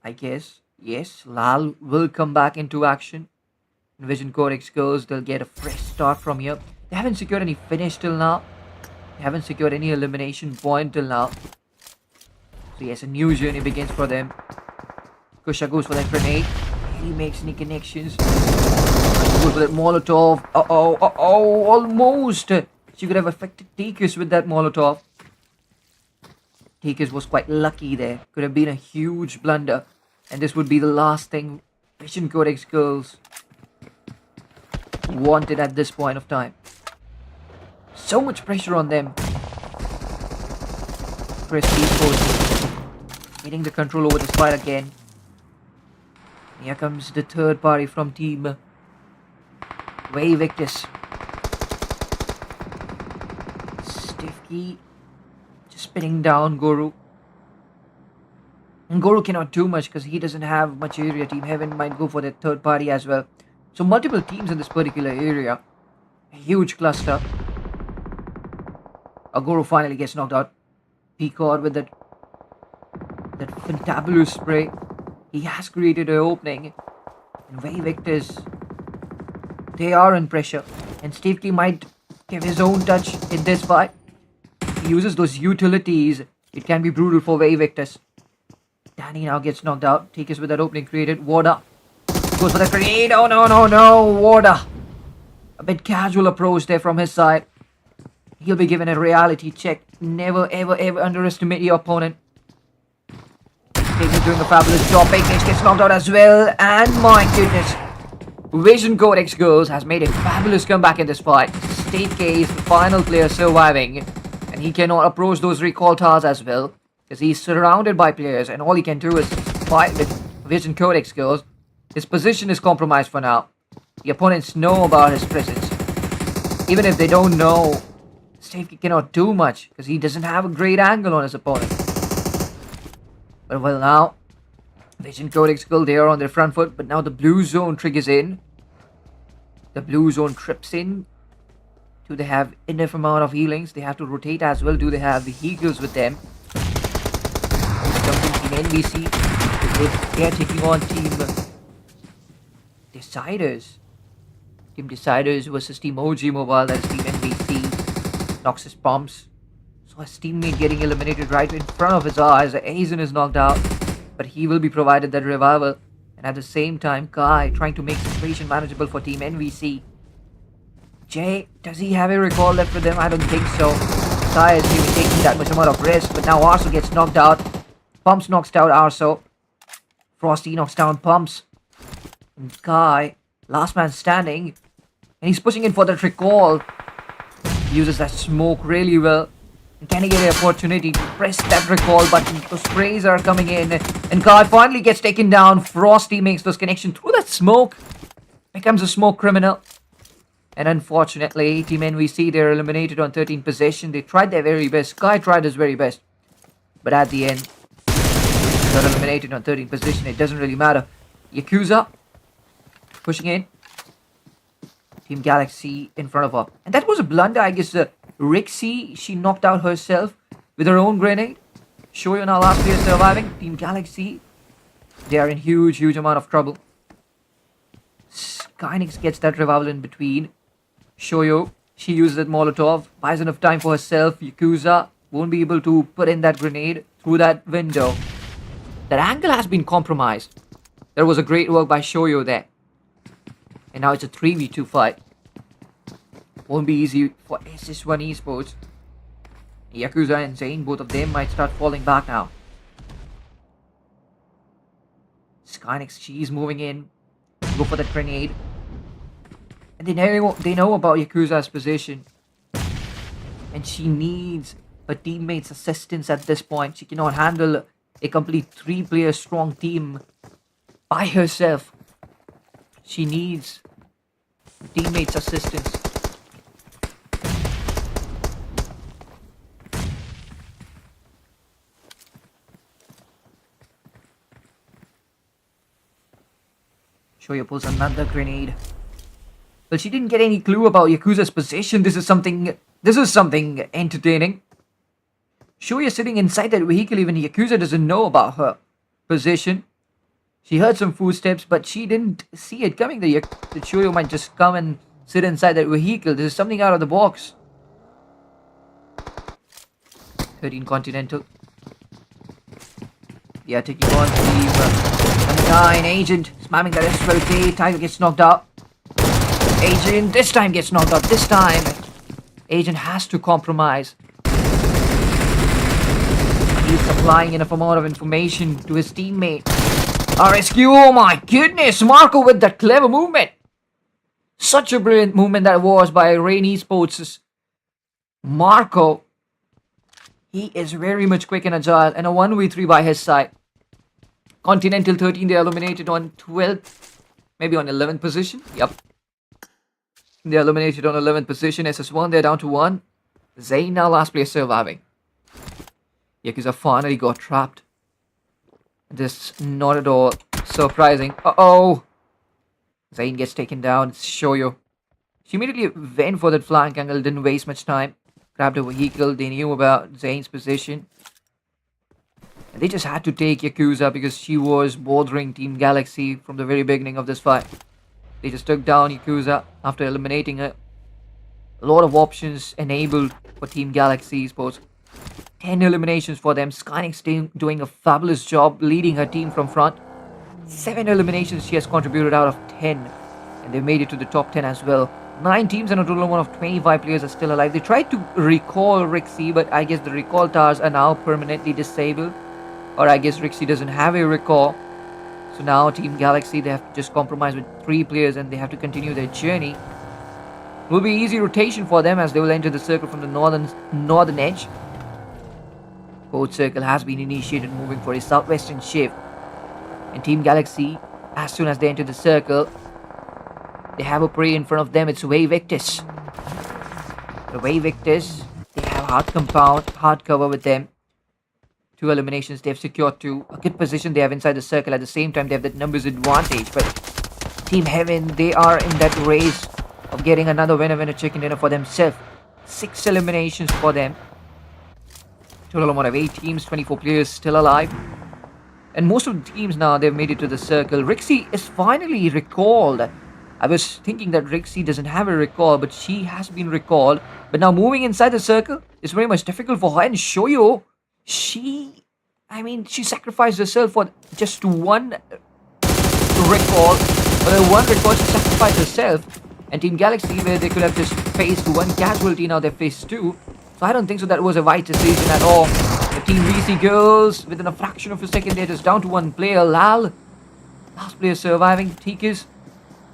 I guess. Yes, Lal will come back into action. Vision Codex girls, they'll get a fresh start from here. They haven't secured any finish till now. They haven't secured any elimination point till now. So yes, a new journey begins for them. Kusha goes for that grenade. He makes any connections. Goes for that Molotov. Almost. She could have affected Takers with that Molotov. Takers was quite lucky there. Could have been a huge blunder. And this would be the last thing Vision Codex girls wanted at this point of time. So much pressure on them. Prestige forces getting the control over this fight again. Here comes the third party from team Way Victus. Stifky just spinning down Guru. And Guru cannot do much because he doesn't have much area. Team Heaven might go for the third party as well. So multiple teams in this particular area. A huge cluster. Guru finally gets knocked out. Peacock with that fantabulous spray. He has created an opening. And Way Victors, they are in pressure. And Steve Key might give his own touch in this fight. He uses those utilities. It can be brutal for Way Victors. Danny now gets knocked out. Takers with that opening created. Warda goes for the grenade. Oh no. Warda. A bit casual approach there from his side. He'll be given a reality check. Never ever underestimate your opponent. Takers doing a fabulous job. Bakic gets knocked out as well. And my goodness, Vision Codex girls has made a fabulous comeback in this fight. State K is the final player surviving. And he cannot approach those recall towers as well. Because he's surrounded by players. And all he can do is fight with Vision Codex girls. His position is compromised for now. The opponents know about his presence. Even if they don't know, Steve cannot do much. Because he doesn't have a great angle on his opponent. But well, now Vision Codex girl, they are on their front foot, but now the blue zone triggers in. The blue zone trips in. Do they have enough amount of healings? They have to rotate as well. Do they have the vehicles with them? Team NBC, they are taking on Team Deciders. Team Deciders versus Team OG Mobile, that's Team NBC. Noxus Pumps. So his teammate getting eliminated right in front of his eyes. Aizen is knocked out, but he will be provided that revival. And at the same time, Kai trying to make the situation manageable for Team NVC. Jay, does he have a recall left with him? I don't think so. Kai is even taking that much amount of risk, but now Arso gets knocked out. Pumps knocks out Arso. Frosty knocks down Pumps. And Kai, last man standing, and he's pushing in for that recall. He uses that smoke really well. And can he get an opportunity to press that recall button? Those sprays are coming in, and Kai finally gets taken down. Frosty makes those connections through that smoke. Becomes a smoke criminal. And unfortunately, Team NVC, they're eliminated on 13 possession. They tried their very best. Kai tried his very best. But at the end, got eliminated on 13 possession. It doesn't really matter. Yakuza pushing in. Team Galaxy in front of her. And that was a blunder, I guess. Rixie, she knocked out herself with her own grenade. Shoyo now last player surviving. Team Galaxy, they are in huge amount of trouble. Skynix gets that revival in between. Shoyo, she uses that Molotov, buys enough time for herself. Yakuza won't be able to put in that grenade through that window. That angle has been compromised. There was a great work by Shoyo there. And now it's a 3v2 fight. Won't be easy for SS1 Esports. Yakuza and Zane, both of them might start falling back now. Skynix, she's moving in. Go for that grenade. And they know about Yakuza's position. And she needs her teammates' assistance at this point. She cannot handle a complete 3-player strong team by herself. She needs teammates' assistance. Shoyo pulls another grenade. Well, she didn't get any clue about Yakuza's position. This is something entertaining. Shoyo sitting inside that vehicle, even Yakuza doesn't know about her position. She heard some footsteps, but she didn't see it coming. That Shoyo might just come and sit inside that vehicle. This is something out of the box. 13 Continental. They are taking on Team number 9 Agent. Spamming that S12K. Tiger gets knocked out. Agent this time gets knocked out. This time, Agent has to compromise. He's supplying enough amount of information to his teammate. RSQ, oh my goodness! Marco with that clever movement. Such a brilliant movement that was by Rain Esports. Marco, he is very much quick and agile, and a 1v3 by his side. Continental 13, they are eliminated on 12th, maybe on 11th position. Yep. They are eliminated on 11th position. SS1, they're down to 1. Zane now last place surviving. Yakuza finally got trapped. This not at all surprising. Uh-oh! Zane gets taken down. It's Shoyo. She immediately went for that flank angle, didn't waste much time. Grabbed a vehicle. They knew about Zane's position. And they just had to take Yakuza because she was bothering Team Galaxy from the very beginning of this fight. They just took down Yakuza after eliminating her. A lot of options enabled for Team Galaxy Esports. 10 eliminations for them. Skynix team doing a fabulous job leading her team from front. 7 eliminations she has contributed out of 10. And they made it to the top 10 as well. 9 teams and a total of 25 players are still alive. They tried to recall Rixie, but I guess the recall towers are now permanently disabled. Or I guess Rixie doesn't have a recall. So now Team Galaxy, they have to just compromise with 3 players and they have to continue their journey. It will be easy rotation for them as they will enter the circle from the northern edge. Code circle has been initiated, moving for a southwestern shift. And Team Galaxy, as soon as they enter the circle, they have a prey in front of them. It's Way Victus. The Way Victus, they have hard cover with them. 2 eliminations, they have secured 2. A good position they have inside the circle. At the same time, they have that numbers advantage. But Team Heaven, they are in that race of getting another winner chicken dinner for themselves. 6 eliminations for them. Total amount of 8 teams, 24 players still alive. And most of the teams now, they've made it to the circle. Rixie is finally recalled. I was thinking that Rixie doesn't have a recall, but she has been recalled. But now moving inside the circle is very much difficult for her. And Shoyo, she sacrificed herself for just 1 recall. For 1 recall, she sacrificed herself. And Team Galaxy, where they could have just faced one casualty, now they faced two. So I don't think so that was a wise decision at all. The Team VC girls, within a fraction of a second, they're just down to one player. Lal, last player surviving. Tikas,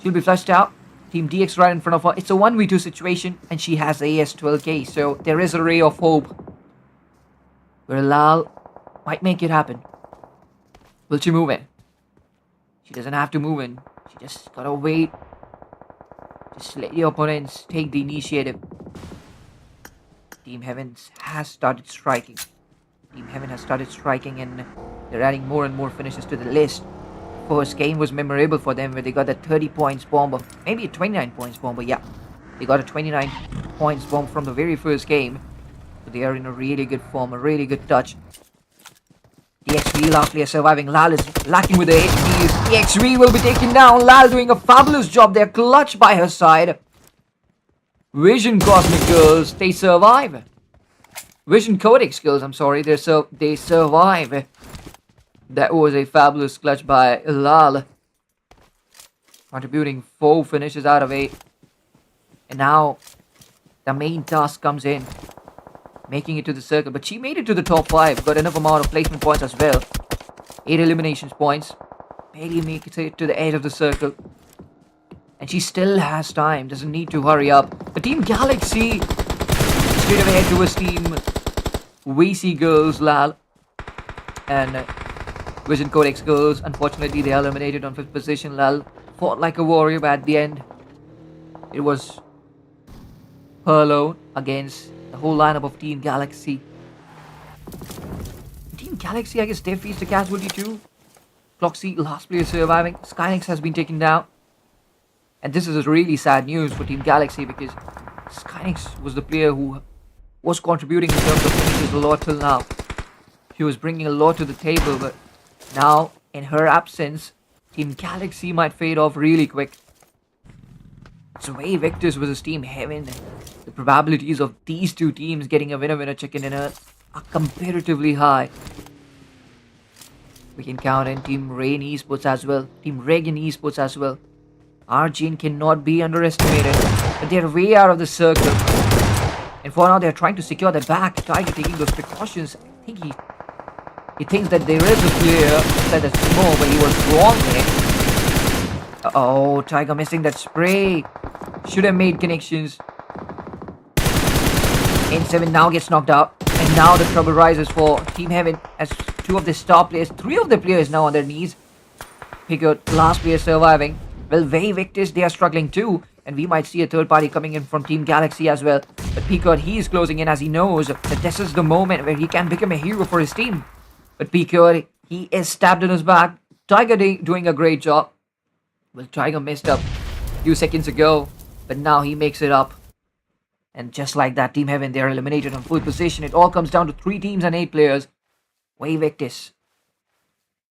she'll be flushed out. Team DX right in front of her. It's a 1v2 situation, and she has AS12K, so there is a ray of hope where Lal might make it happen. Will she move in? She doesn't have to move in. She just gotta wait. Just let your opponents take the initiative. Team Heavens has started striking. Team Heaven has started striking, and they're adding more and more finishes to the list. First game was memorable for them, where they got that 30 points bomber. Maybe a 29 points bomber, yeah. They got a 29 points bomb from the very first game. So they are in a really good form, a really good touch. DXV lastly are surviving. Lal is lacking with the HPs. DXV will be taken down. Lal doing a fabulous job there. Clutch by her side. Vision Cosmic Girls, they survive. Vision Codex Girls, I'm sorry, they survive. That was a fabulous clutch by Lal. Contributing 4 finishes out of 8. And now the main task comes in. Making it to the circle. But she made it to the top 5. Got enough amount of placement points as well. 8 eliminations points. Barely makes it to the edge of the circle. And she still has time. Doesn't need to hurry up. But Team Galaxy straight away head towards Team VC Girls, Lal. And Vision Codex Girls. Unfortunately, they are eliminated on 5th position. Lal fought like a warrior, but at the end, it was her alone against the whole lineup of Team Galaxy. Team Galaxy, I guess they faced a casualty too. Cloxy, last player surviving. Skylynx has been taken down. And this is really sad news for Team Galaxy, because Skylynx was the player who was contributing in terms of finishes a lot till now. She was bringing a lot to the table, but now, in her absence, Team Galaxy might fade off really quick. So way Victors versus Team Heaven. The probabilities of these two teams getting a winner-winner chicken dinner are comparatively high. We can count in Team Rain Esports as well. Team Regan Esports as well. Arjun cannot be underestimated. But they're way out of the circle. And for now, they're trying to secure the back. Tiger taking those precautions. I think he thinks that there is a player inside the smoke, but he was wrong there. Uh-oh, Tiger missing that spray. Should have made connections. N7 now gets knocked out. And now the trouble rises for Team Heaven as 2 of the star players, 3 of the players now on their knees. Figured last player surviving. Well, Way Victors, they are struggling too. And we might see a third party coming in from Team Galaxy as well. But Picard, he is closing in as he knows that this is the moment where he can become a hero for his team. But Picard, he is stabbed in his back. Tiger doing a great job. Well, Tiger messed up a few seconds ago. But now he makes it up. And just like that, Team Heaven, they are eliminated on full position. It all comes down to 3 teams and 8 players. Way Victors,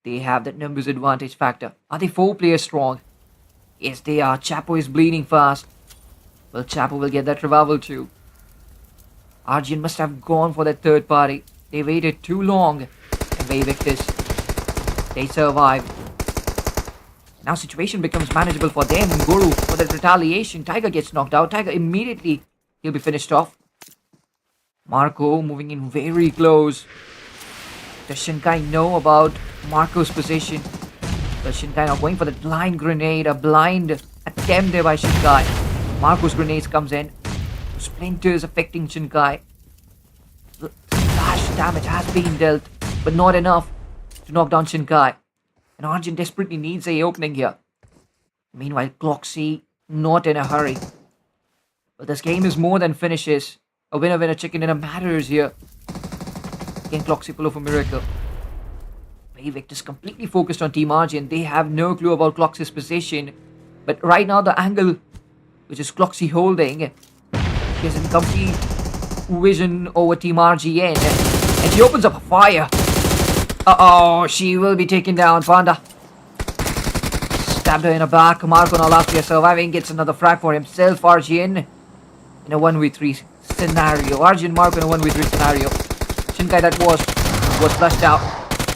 they have that numbers advantage factor. Are they 4 players strong? Yes, they are. Chapo is bleeding fast. Well, Chapo will get that revival too. Arjun must have gone for that third party. They waited too long. And Way Victors, they survive. Now situation becomes manageable for them. Guru for that retaliation. Tiger gets knocked out. Tiger immediately, he'll be finished off. Marco moving in very close. Does Shinkai know about Marco's position? Well, Shinkai now going for the blind grenade. A blind attempt there by Shinkai. Marco's grenades comes in. Splinters affecting Shinkai. Slash damage has been dealt, but not enough to knock down Shinkai. And Arjun desperately needs a opening here. Meanwhile, Cloxy not in a hurry. But this game is more than finishes. A winner-winner chicken dinner matters here. Can Cloxy pull off a miracle? Way Victors completely focused on Team Arjun. They have no clue about Cloxy's position. But right now the angle which is Cloxy holding is in complete vision over Team RGN. And she opens up a fire. Uh-oh, she will be taken down. Panda stabbed her in the back. Marco now last year surviving. Gets another frag for himself. RGN in a 1v3 scenario. RGN Marco in a 1v3 scenario. Shinkai that was flushed out.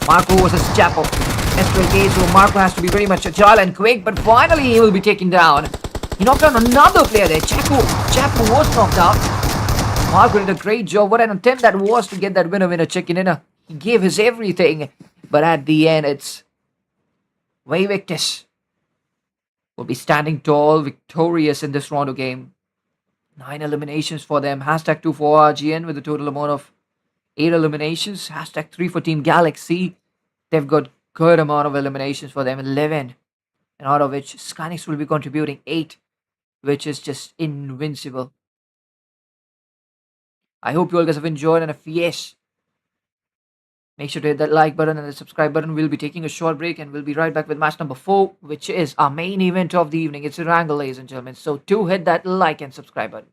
Marco versus Chapo. S12K, so Marco has to be very much agile and quick, but finally he will be taken down. He knocked down another player there. Chapo was knocked out. Margaret did a great job. What an attempt that was to get that winner chicken dinner. He gave his everything. But at the end, it's Victus will be standing tall, victorious in this Rondo game. 9 eliminations for them. Hashtag 2 for RGN with a total amount of 8 eliminations. Hashtag 3 for Team Galaxy. They've got good amount of eliminations for them. 11. And out of which Skynix will be contributing 8, which is just invincible. I hope you all guys have enjoyed, and if yes, make sure to hit that like button and the subscribe button. We'll be taking a short break and we'll be right back with match number 4, which is our main event of the evening. It's a wrangle, ladies and gentlemen. So do hit that like and subscribe button.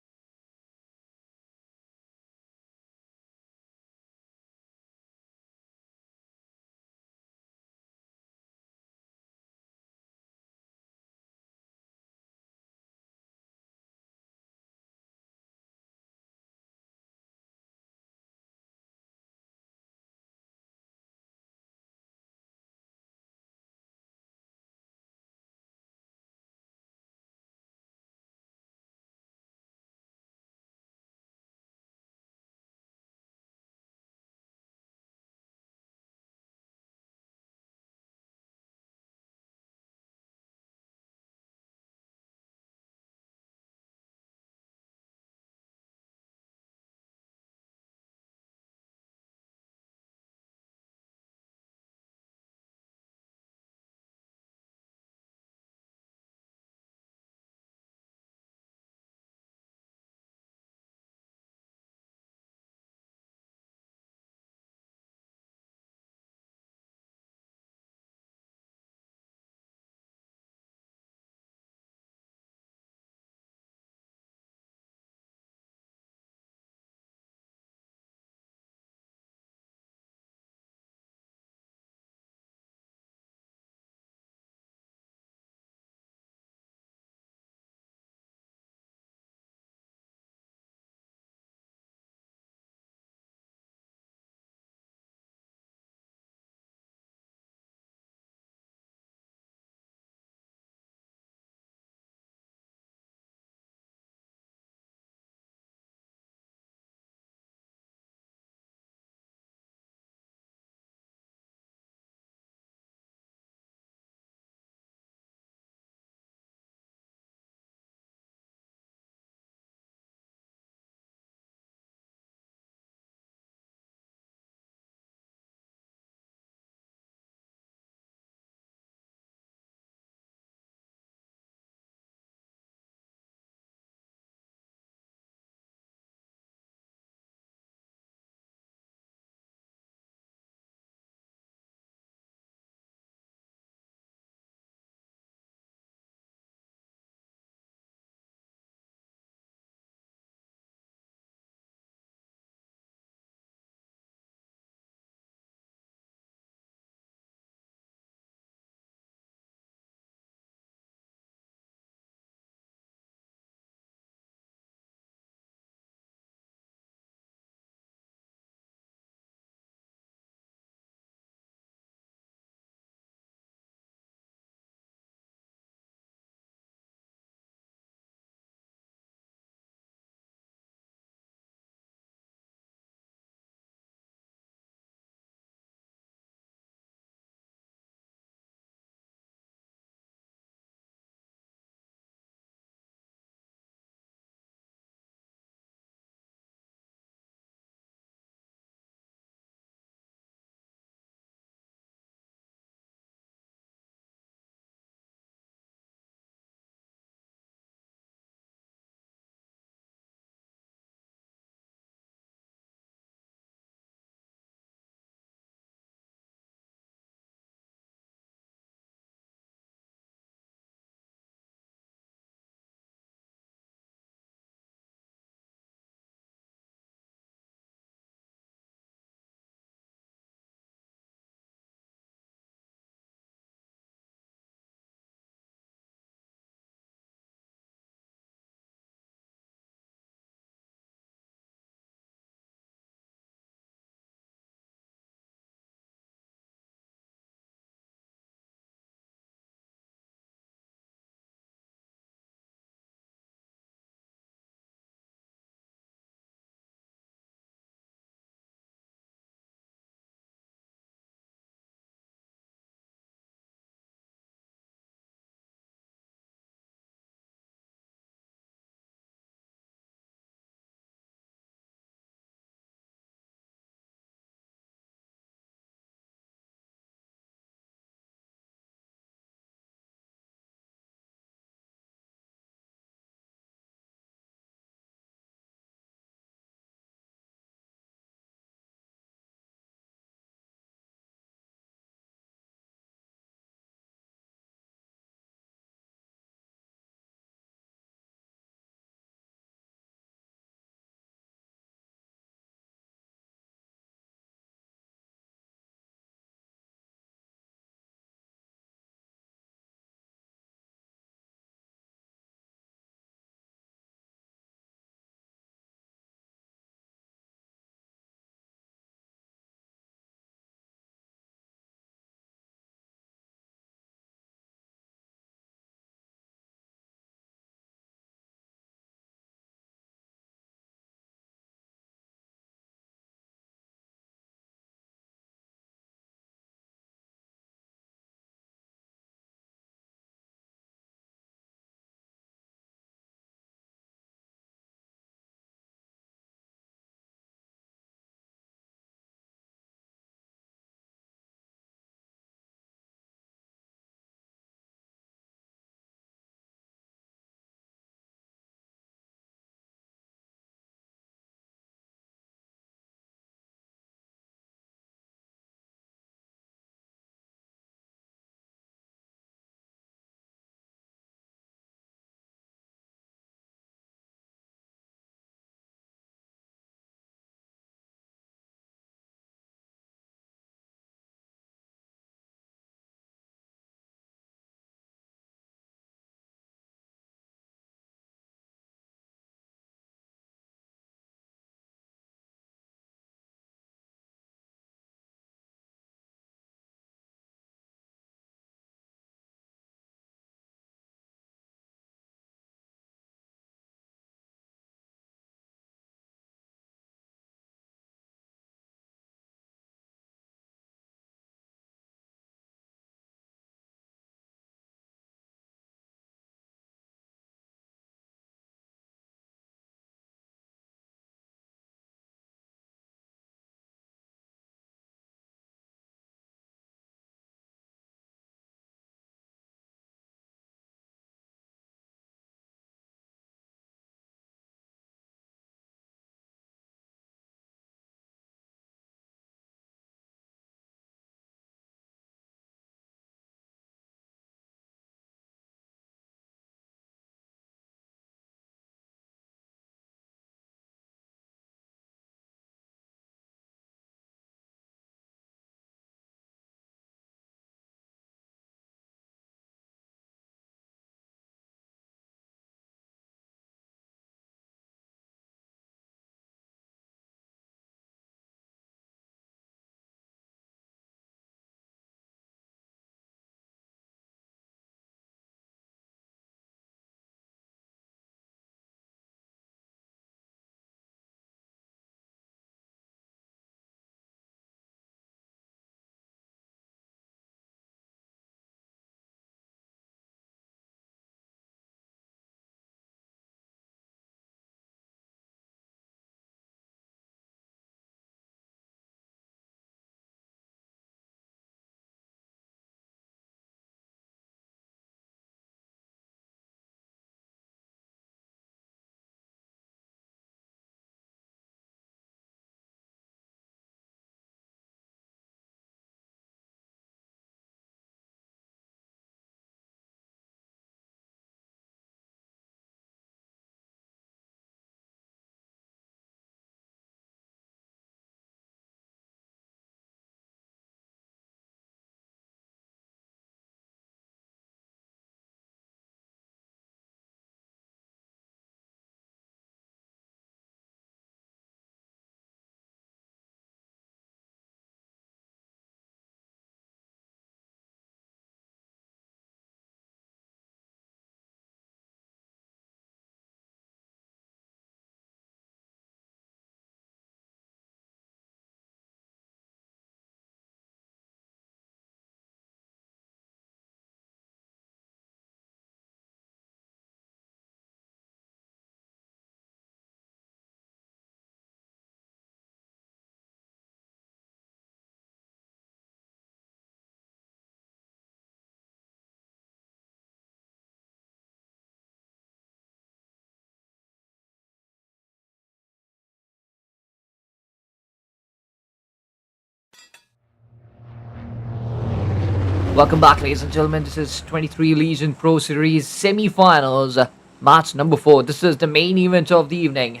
Welcome back, ladies and gentlemen. This is 23 Legion Pro Series semi-finals, match number 4. This is the main event of the evening.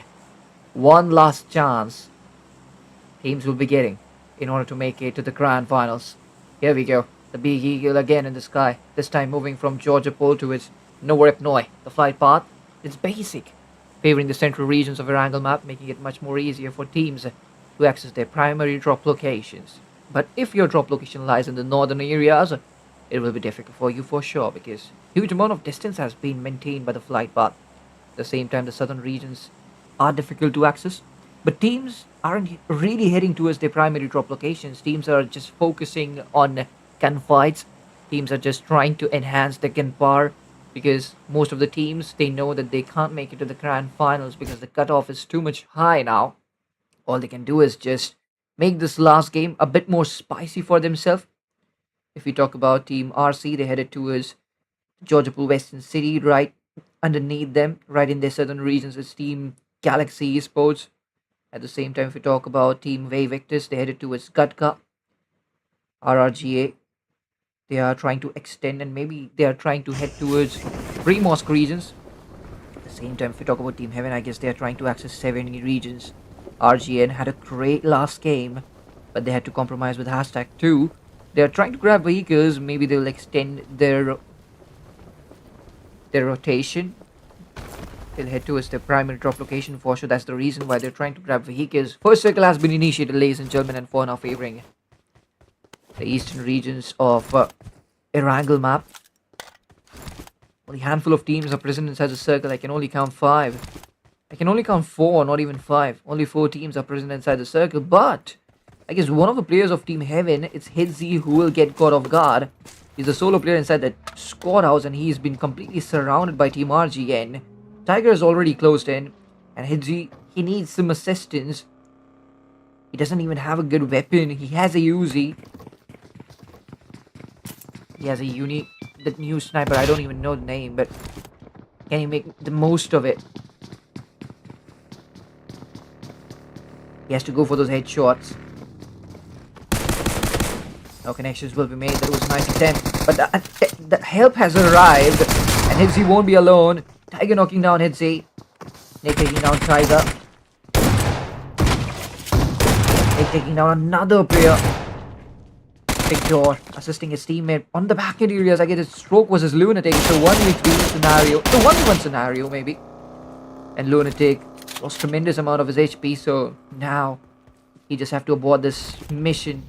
One last chance teams will be getting in order to make it to the grand finals. Here we go. The big eagle again in the sky. This time moving from Georgia Pole to its Norepnoi. The flight path is basic, favoring the central regions of Erangel map, making it much more easier for teams to access their primary drop locations. But if your drop location lies in the northern areas, it will be difficult for you for sure, because huge amount of distance has been maintained by the flight path. At the same time, the southern regions are difficult to access, but teams aren't really heading towards their primary drop locations. Teams are just focusing on gunfights. Teams are just trying to enhance their gunpower, because most of the teams, they know that they can't make it to the grand finals because the cutoff is too much high now. All they can do is just make this last game a bit more spicy for themselves. If we talk about Team RC, they headed towards Georgia Pool Western City. Right underneath them, right in their southern regions, is Team Galaxy Esports. At the same time, if we talk about Team Way Victors, they headed towards Gatka, RRGA. They are trying to extend, and maybe they are trying to head towards Primorsk regions. At the same time, if we talk about Team Heaven, I guess they are trying to access 70 regions. RGN had a great last game, but they had to compromise with hashtag 2. They are trying to grab vehicles. Maybe they'll extend their rotation. They'll head towards their primary drop location for sure. That's the reason why they're trying to grab vehicles. First circle has been initiated, ladies and gentlemen, and for now favoring the eastern regions of Erangel map. Only a handful of teams are present inside the circle. I can only count 5. I can only count 4, not even 5. Only 4 teams are present inside the circle, but I guess one of the players of Team Heaven, it's Hidzi, who will get caught off guard. He's a solo player inside that squad house, and he's been completely surrounded by Team RGN. Tiger is already closed in, and Hidzi, he needs some assistance. He doesn't even have a good weapon. He has a Uzi. He has a unique, that new sniper, I don't even know the name, but can he make the most of it? He has to go for those headshots. No connections will be made. That was a nice attempt. But the help has arrived. And Hidzi won't be alone. Tiger knocking down Hidzi. Nick taking down Tiger. Nick taking down another player. Victor assisting his teammate on the back end areas. I guess his stroke was his Lunatic. It's a 1v2 scenario. The 1v1 scenario, maybe. And Lunatic lost tremendous amount of his HP, so now he just have to abort this mission.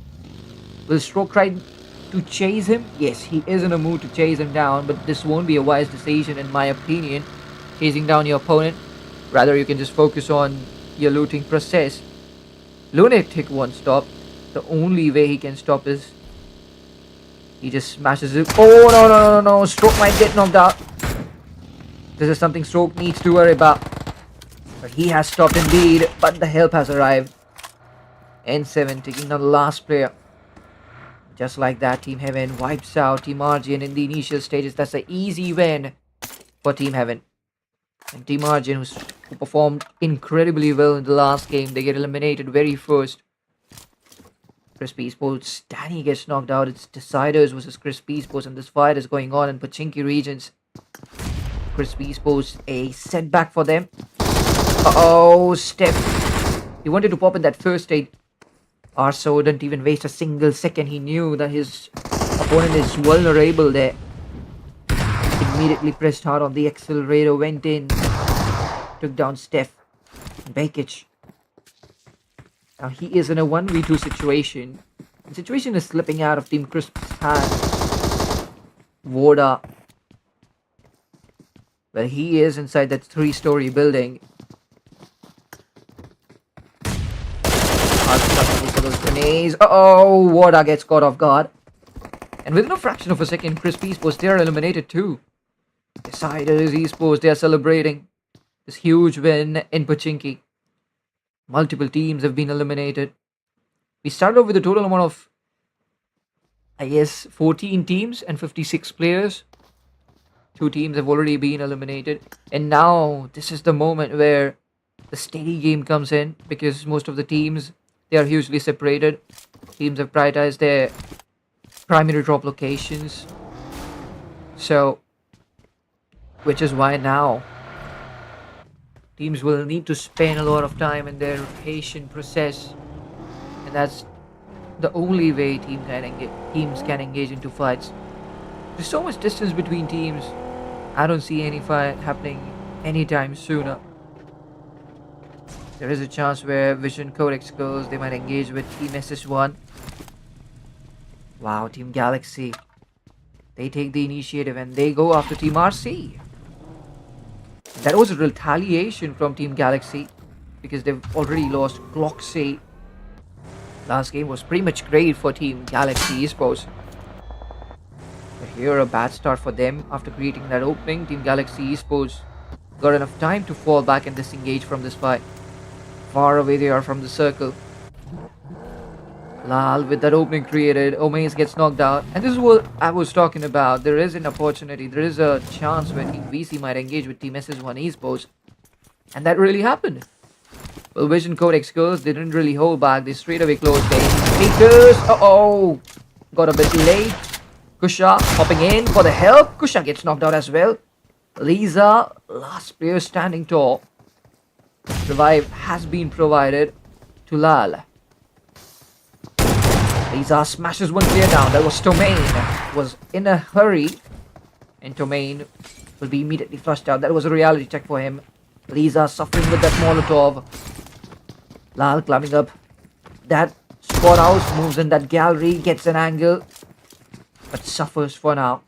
Will Stroke try to chase him? Yes, he is in a mood to chase him down, but this won't be a wise decision in my opinion, chasing down your opponent. Rather, you can just focus on your looting process. Lunatic won't stop. The only way he can stop is he just smashes it. Oh, no. Stroke might get knocked out. This is something Stroke needs to worry about. But he has stopped indeed, but the help has arrived. N7 taking down the last player. Just like that, Team Heaven wipes out Team RGN in the initial stages. That's an easy win for Team Heaven. And Team RGN, who performed incredibly well in the last game, they get eliminated very first. Crispy Esports, Danny gets knocked out. It's Deciders versus Crispy Esports, and this fight is going on in Pachinki regions. Crispy Esports, a setback for them. Uh-oh, Steph. He wanted to pop in that first aid. Arso didn't even waste a single second. He knew that his opponent is vulnerable there. Immediately pressed hard on the accelerator, went in, took down Steph. Bakic. Now he is in a 1v2 situation. The situation is slipping out of Team Crisp's hand. Voda. Well, he is inside that 3-story building. Those grenades. Uh-oh, Voda gets caught off guard. And within a fraction of a second, Crispy Esports, they are eliminated too. Deciders Esports, they are celebrating this huge win in Pachinki. Multiple teams have been eliminated. We started off with a total amount of, I guess, 14 teams and 56 players. 2 teams have already been eliminated. And now, this is the moment where the steady game comes in, because most of the teams, they are hugely separated. Teams have prioritized their primary drop locations. So, which is why now teams will need to spend a lot of time in their rotation process, and that's the only way teams can engage into fights. There's so much distance between teams. I don't see any fight happening anytime sooner. There is a chance where Vision Codex goes, they might engage with Team SS1. Wow, Team Galaxy. They take the initiative and they go after Team RC. That was a retaliation from Team Galaxy because they've already lost Glocksy. Last game was pretty much great for Team Galaxy Esports. But here a bad start for them after creating that opening. Team Galaxy Esports got enough time to fall back and disengage from this fight. Far away they are from the circle. Lal with that opening created, Omaze gets knocked out, and this is what I was talking about. There is an opportunity, there is a chance where Team VC might engage with Team SS1 Esports, and that really happened. Well, Vision Codex goes, they didn't really hold back, they straight away closed game. Sneakers, got a bit late. Kusha hopping in for the help, Kusha gets knocked out as well. Lisa, last player standing tall. Revive has been provided to Lal. Lisa smashes one player down. That was Tomain. Was in a hurry. And Tomain will be immediately flushed out. That was a reality check for him. Lisa suffering with that Molotov. Lal climbing up that squad house. Moves in that gallery. Gets an angle. But suffers for now.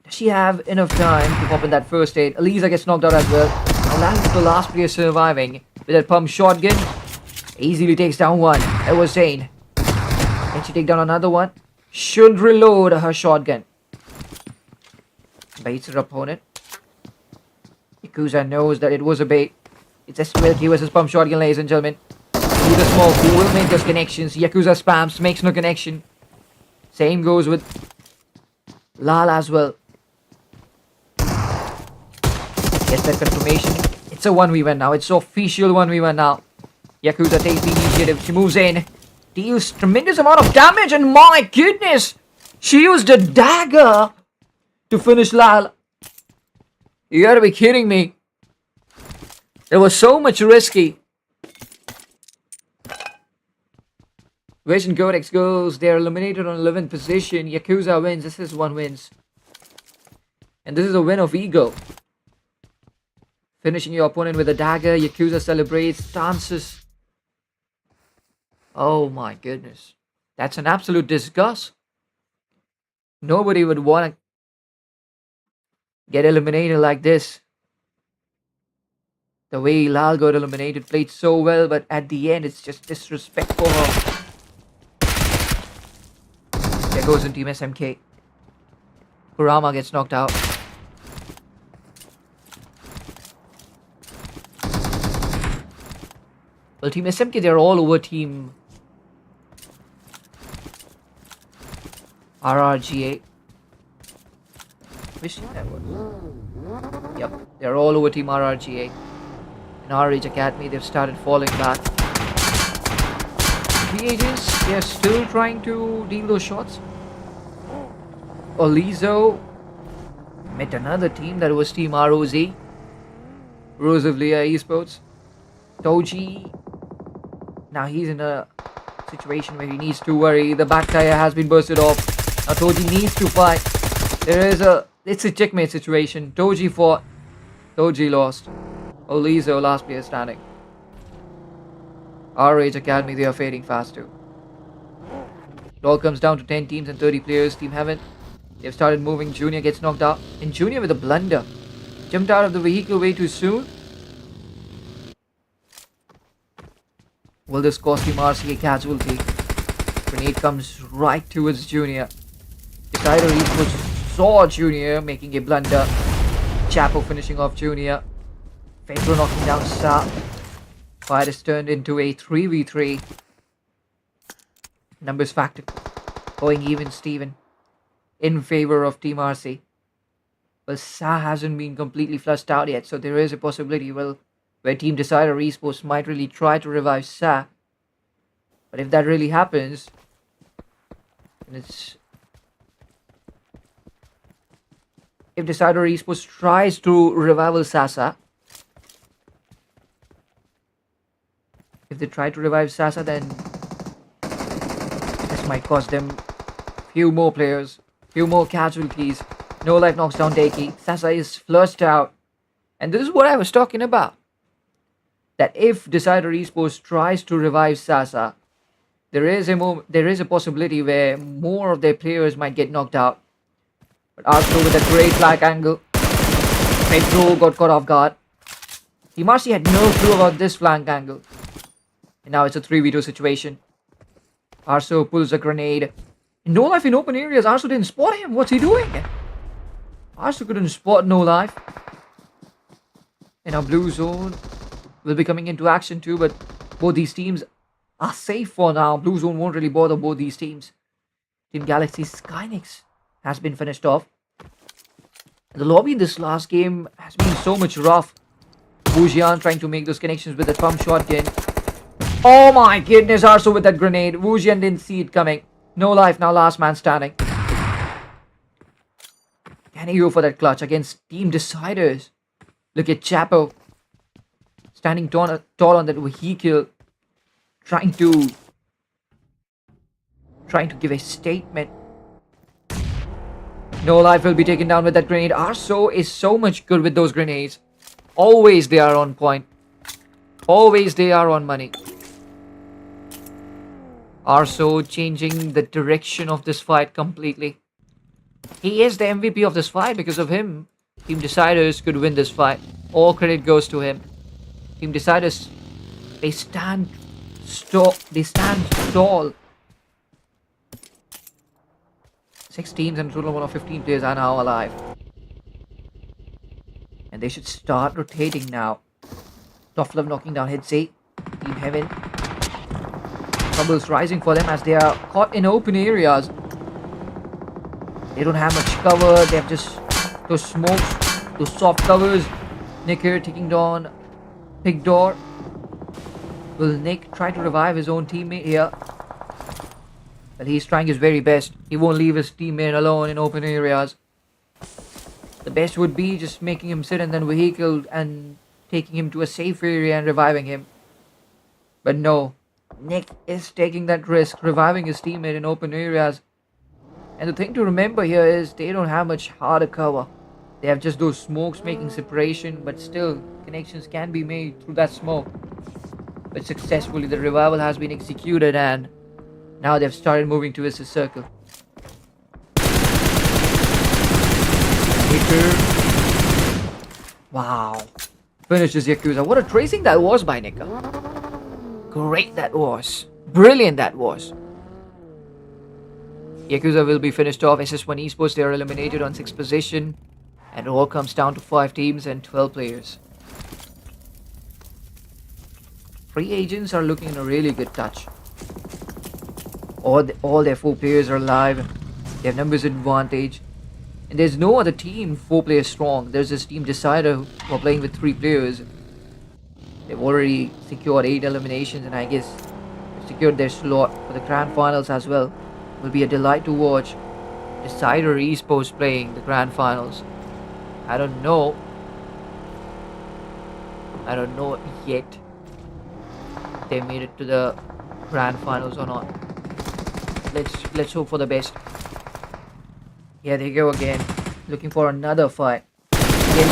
Does she have enough time to pop in that first aid? Lisa gets knocked out as well. Now Lal is the last player surviving. With that pump shotgun. Easily takes down one. That was Zane. Can she take down another one? Should reload her shotgun. Baits her opponent. Yakuza knows that it was a bait. It's SQLK versus pump shotgun, ladies and gentlemen. Through the smoke, who will make those connections? Yakuza spams, makes no connection. Same goes with Lal as well. Gets that confirmation. It's a 1v1 now. It's official 1v1 now. Yakuza takes the initiative. She moves in. Deals tremendous amount of damage, and my goodness, she used a dagger to finish Lal. You gotta be kidding me. It was so much risky. Vision Codex goes, they're eliminated on 11th position. Yakuza wins, this is one wins. And this is a win of ego. Finishing your opponent with a dagger, Yakuza celebrates, dances. Oh my goodness. That's an absolute disgust. Nobody would want to get eliminated like this. The way Lal got eliminated, played so well, but at the end it's just disrespect for her. There goes in Team SMK. Kurama gets knocked out. Well, Team SMK, they're all over Team RRGA. Which team that was? Yep, they're all over Team RRGA. In RH Academy, they've started falling back. Free agents, they're still trying to deal those shots. Olizo met another team that was Team ROZ. Rose of Leah Esports. Toji. Now he's in a situation where he needs to worry. The back tire has been bursted off. Now Toji needs to fight. It's a checkmate situation. Toji fought. Toji lost. Olizo last player standing. RH Academy, they are fading fast too. It all comes down to 10 teams and 30 players. Team Heaven, they've started moving. Junior gets knocked out. And Junior with a blunder. Jumped out of the vehicle way too soon. Will this cost Team RC a casualty? Grenade comes right towards Junior. Decider Esports saw Junior making a blunder. Chapo finishing off Junior. Pedro knocking down Sa. Fight is turned into a 3v3. Numbers factor going even Steven in favor of Team RC. Well, Sa hasn't been completely flushed out yet, so there is a possibility, well, where Team Decider Esports might really try to revive Sa. But if that really happens, And it's if Decider Esports tries to revival Sasa, if they try to revive Sasa, then this might cost them few more players, few more casualties. No life knocks down Deki. Sasa is flushed out. And this is what I was talking about. That if Decider Esports tries to revive Sasa, there is a possibility where more of their players might get knocked out. But Arthur with a great flag angle. Pedro got caught off guard. Dimarsi had no clue about this flank angle. And now it's a 3v2 situation. Arso pulls a grenade. No life in open areas. Arso didn't spot him. What's he doing? Arso couldn't spot no life. And our blue zone will be coming into action too, but both these teams are safe for now. Blue zone won't really bother both these teams. Team Galaxy's Skynix has been finished off. The lobby in this last game has been so much rough. Wujian trying to make those connections with the pump shotgun. Oh my goodness, Arso with that grenade. Wujian didn't see it coming. No life now, last man standing. Can he go for that clutch against Team Deciders? Look at Chapo. Standing tall on that vehicle. Trying to give a statement. No life will be taken down with that grenade. Arso is so much good with those grenades. Always they are on point. Always they are on money. Arso changing the direction of this fight completely. He is the MVP of this fight. Because of him, Team Deciders could win this fight. All credit goes to him. Team Deciders, they stand tall. 6 teams and a total of 15 players are now alive. And they should start rotating now. Tough Love knocking down Hitsy. Team Heaven. Troubles rising for them as they are caught in open areas. They don't have much cover. They have just those smokes, those soft covers. Nick here taking down Big Door. Will Nick try to revive his own teammate here? Well, he's trying his very best. He won't leave his teammate alone in open areas. The best would be just making him sit in that vehicle and taking him to a safe area and reviving him. But no, Nick is taking that risk, reviving his teammate in open areas. And the thing to remember here is they don't have much harder cover. They have just those smokes making separation, but still connections can be made through that smoke. But successfully the revival has been executed and now they've started moving towards the circle. Hitter. Wow. Finishes Yakuza. What a tracing that was by Nika. Great that was. Brilliant that was. Yakuza will be finished off. SS1 Esports, they are eliminated on 6th position. And it all comes down to 5 teams and 12 players. Free agents are looking in a really good touch. All their 4 players are alive. They have numbers advantage. And there's no other team 4 players strong. There's this Team Decider who are playing with 3 players. They've already secured 8 eliminations and I guess secured their slot for the grand finals as well. It will be a delight to watch Decider Esports playing the grand finals. I don't know yet if they made it to the grand finals or not. Let's hope for the best. Here they go again, looking for another fight. Again,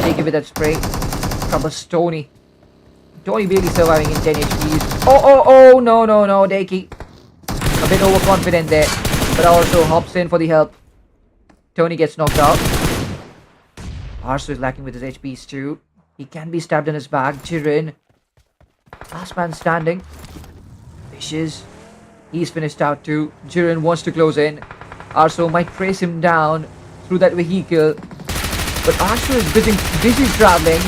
take it with that spray. Troubles Tony. Tony barely surviving in 10 HPs. Oh, no, Deki. A bit overconfident there, but also hops in for the help. Tony gets knocked out. Arso is lacking with his HPs too. He can be stabbed in his back. Jiren. Last man standing. Vicious. He's finished out too. Jiren wants to close in. Arso might trace him down through that vehicle. But Arso is busy traveling.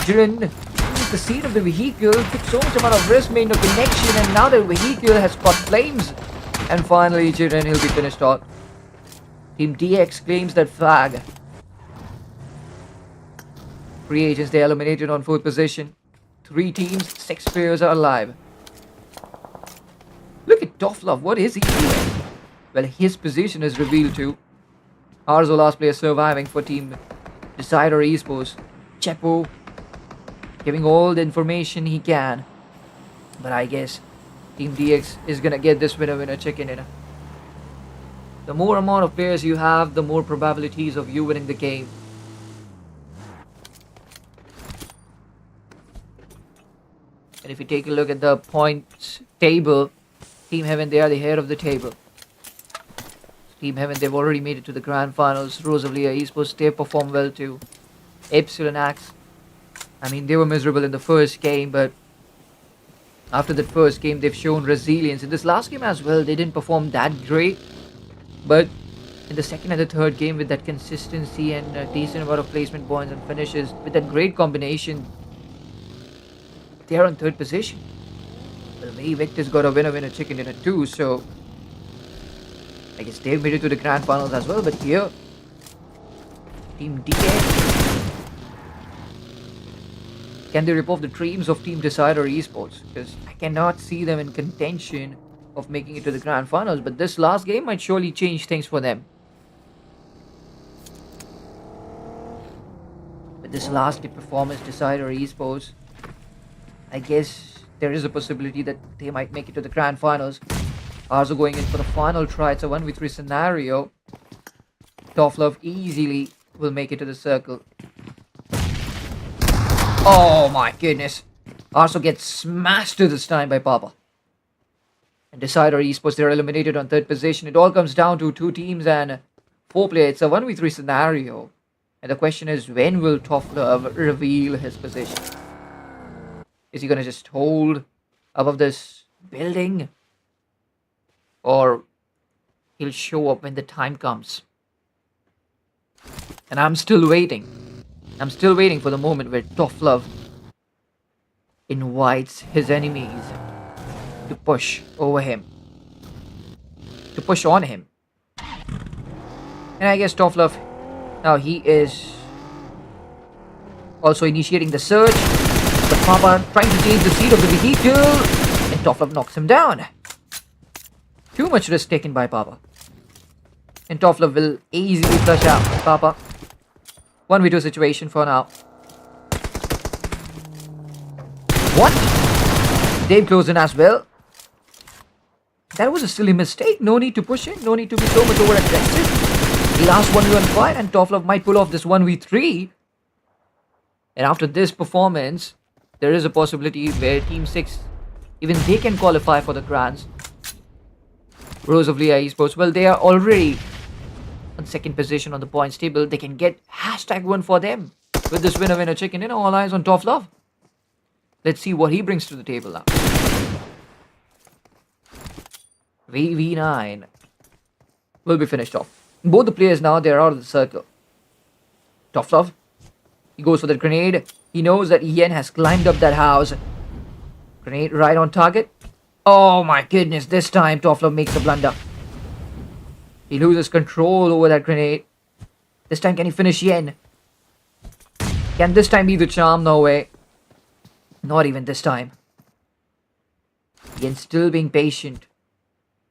Jiren leaves the scene of the vehicle. Took so much amount of risk, made no connection. And now the vehicle has caught flames. And finally Jiren, he'll be finished off. Team DX claims that flag. Free agents, they eliminated on 4th position. 3 teams, 6 players are alive. Look at Tofflov, what is he doing? Well, his position is revealed too. Arzo last player surviving for Team Decider Esports. Chepo giving all the information he can. But I guess Team DX is gonna get this winner chicken dinner. The more amount of players you have, the more probabilities of you winning the game. And if you take a look at the points table, Team Heaven, they are the head of the table. Team Heaven, they've already made it to the grand finals. Rosalia Esports, they performed well too. Epsilon Axe, I mean, they were miserable in the first game, but after that first game, they've shown resilience. In this last game as well, they didn't perform that great. But in the second and the third game, with that consistency and a decent amount of placement points and finishes, with that great combination, they are on third position. Well, May Victor's got a winner chicken dinner too, so I guess they've made it to the grand finals as well. But here, Team DX, can they rip off the dreams of Team Decider Esports? Because I cannot see them in contention of making it to the grand finals, but this last game might surely change things for them. With this last performance, Decider Esports, I guess there is a possibility that they might make it to the grand finals. Also going in for the final try. It's a 1v3 scenario. Tofflov easily will make it to the circle. Oh my goodness. Arso gets smashed to this time by Papa. And Decider Esports, they're eliminated on third position. It all comes down to two teams and four players. It's a 1v3 scenario. And the question is, when will Tofflov reveal his position? Is he going to just hold above this building? Or he'll show up when the time comes? And I'm still waiting. I'm still waiting for the moment where Tofflov invites his enemies to push over him. To push on him. And I guess Tofflov, now he is also initiating the search. But Papa trying to change the seat of the vehicle. And Tofflov knocks him down. Too much risk taken by Papa. And Tofflov will easily flush out Papa. 1v2 situation for now. What? Dave closed in as well. That was a silly mistake. No need to push in. No need to be so much over aggressive. Last 1v1 fight and Tofflov might pull off this 1v3. And after this performance, there is a possibility where Team 6, even they can qualify for the grands. Rose of Leah Esports, well, they are already on second position on the points table. They can get #1 for them with this winner chicken. All eyes on Tofflov. Let's see what he brings to the table now. VV9 will be finished off. Both the players now, they're out of the circle. Tofflov, he goes for the grenade. He knows that Yen has climbed up that house. Grenade right on target. Oh my goodness, this time Tofflov makes a blunder. He loses control over that grenade. This time, can he finish Yen? Can this time be the charm? No way. Not even this time. Yen still being patient.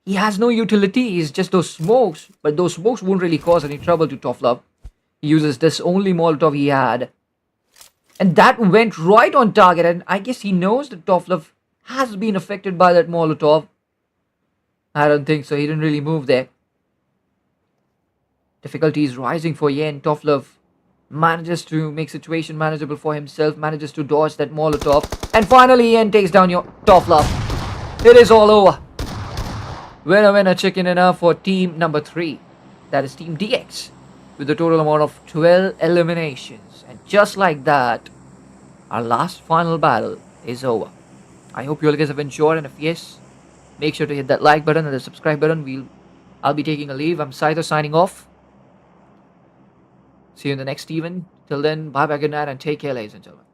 He has no utility, it's just those smokes. But those smokes won't really cause any trouble to Tofflov. He uses this only Molotov he had. And that went right on target. And I guess he knows that Tofflov has been affected by that Molotov. I don't think so. He didn't really move there. Difficulty is rising for Yen. Tofflov manages to make situation manageable for himself. Manages to dodge that Molotov. And finally Yen takes down your Tofflov. It is all over. Winner chicken dinner for team number 3. That is Team DX. With a total amount of 12 eliminations. And just like that, our last final battle is over. I hope you all guys have enjoyed, and if yes, make sure to hit that like button and the subscribe button. I'll be taking a leave. I'm Saito signing off. See you in the next event. Till then, bye bye, good night, and take care, ladies and gentlemen.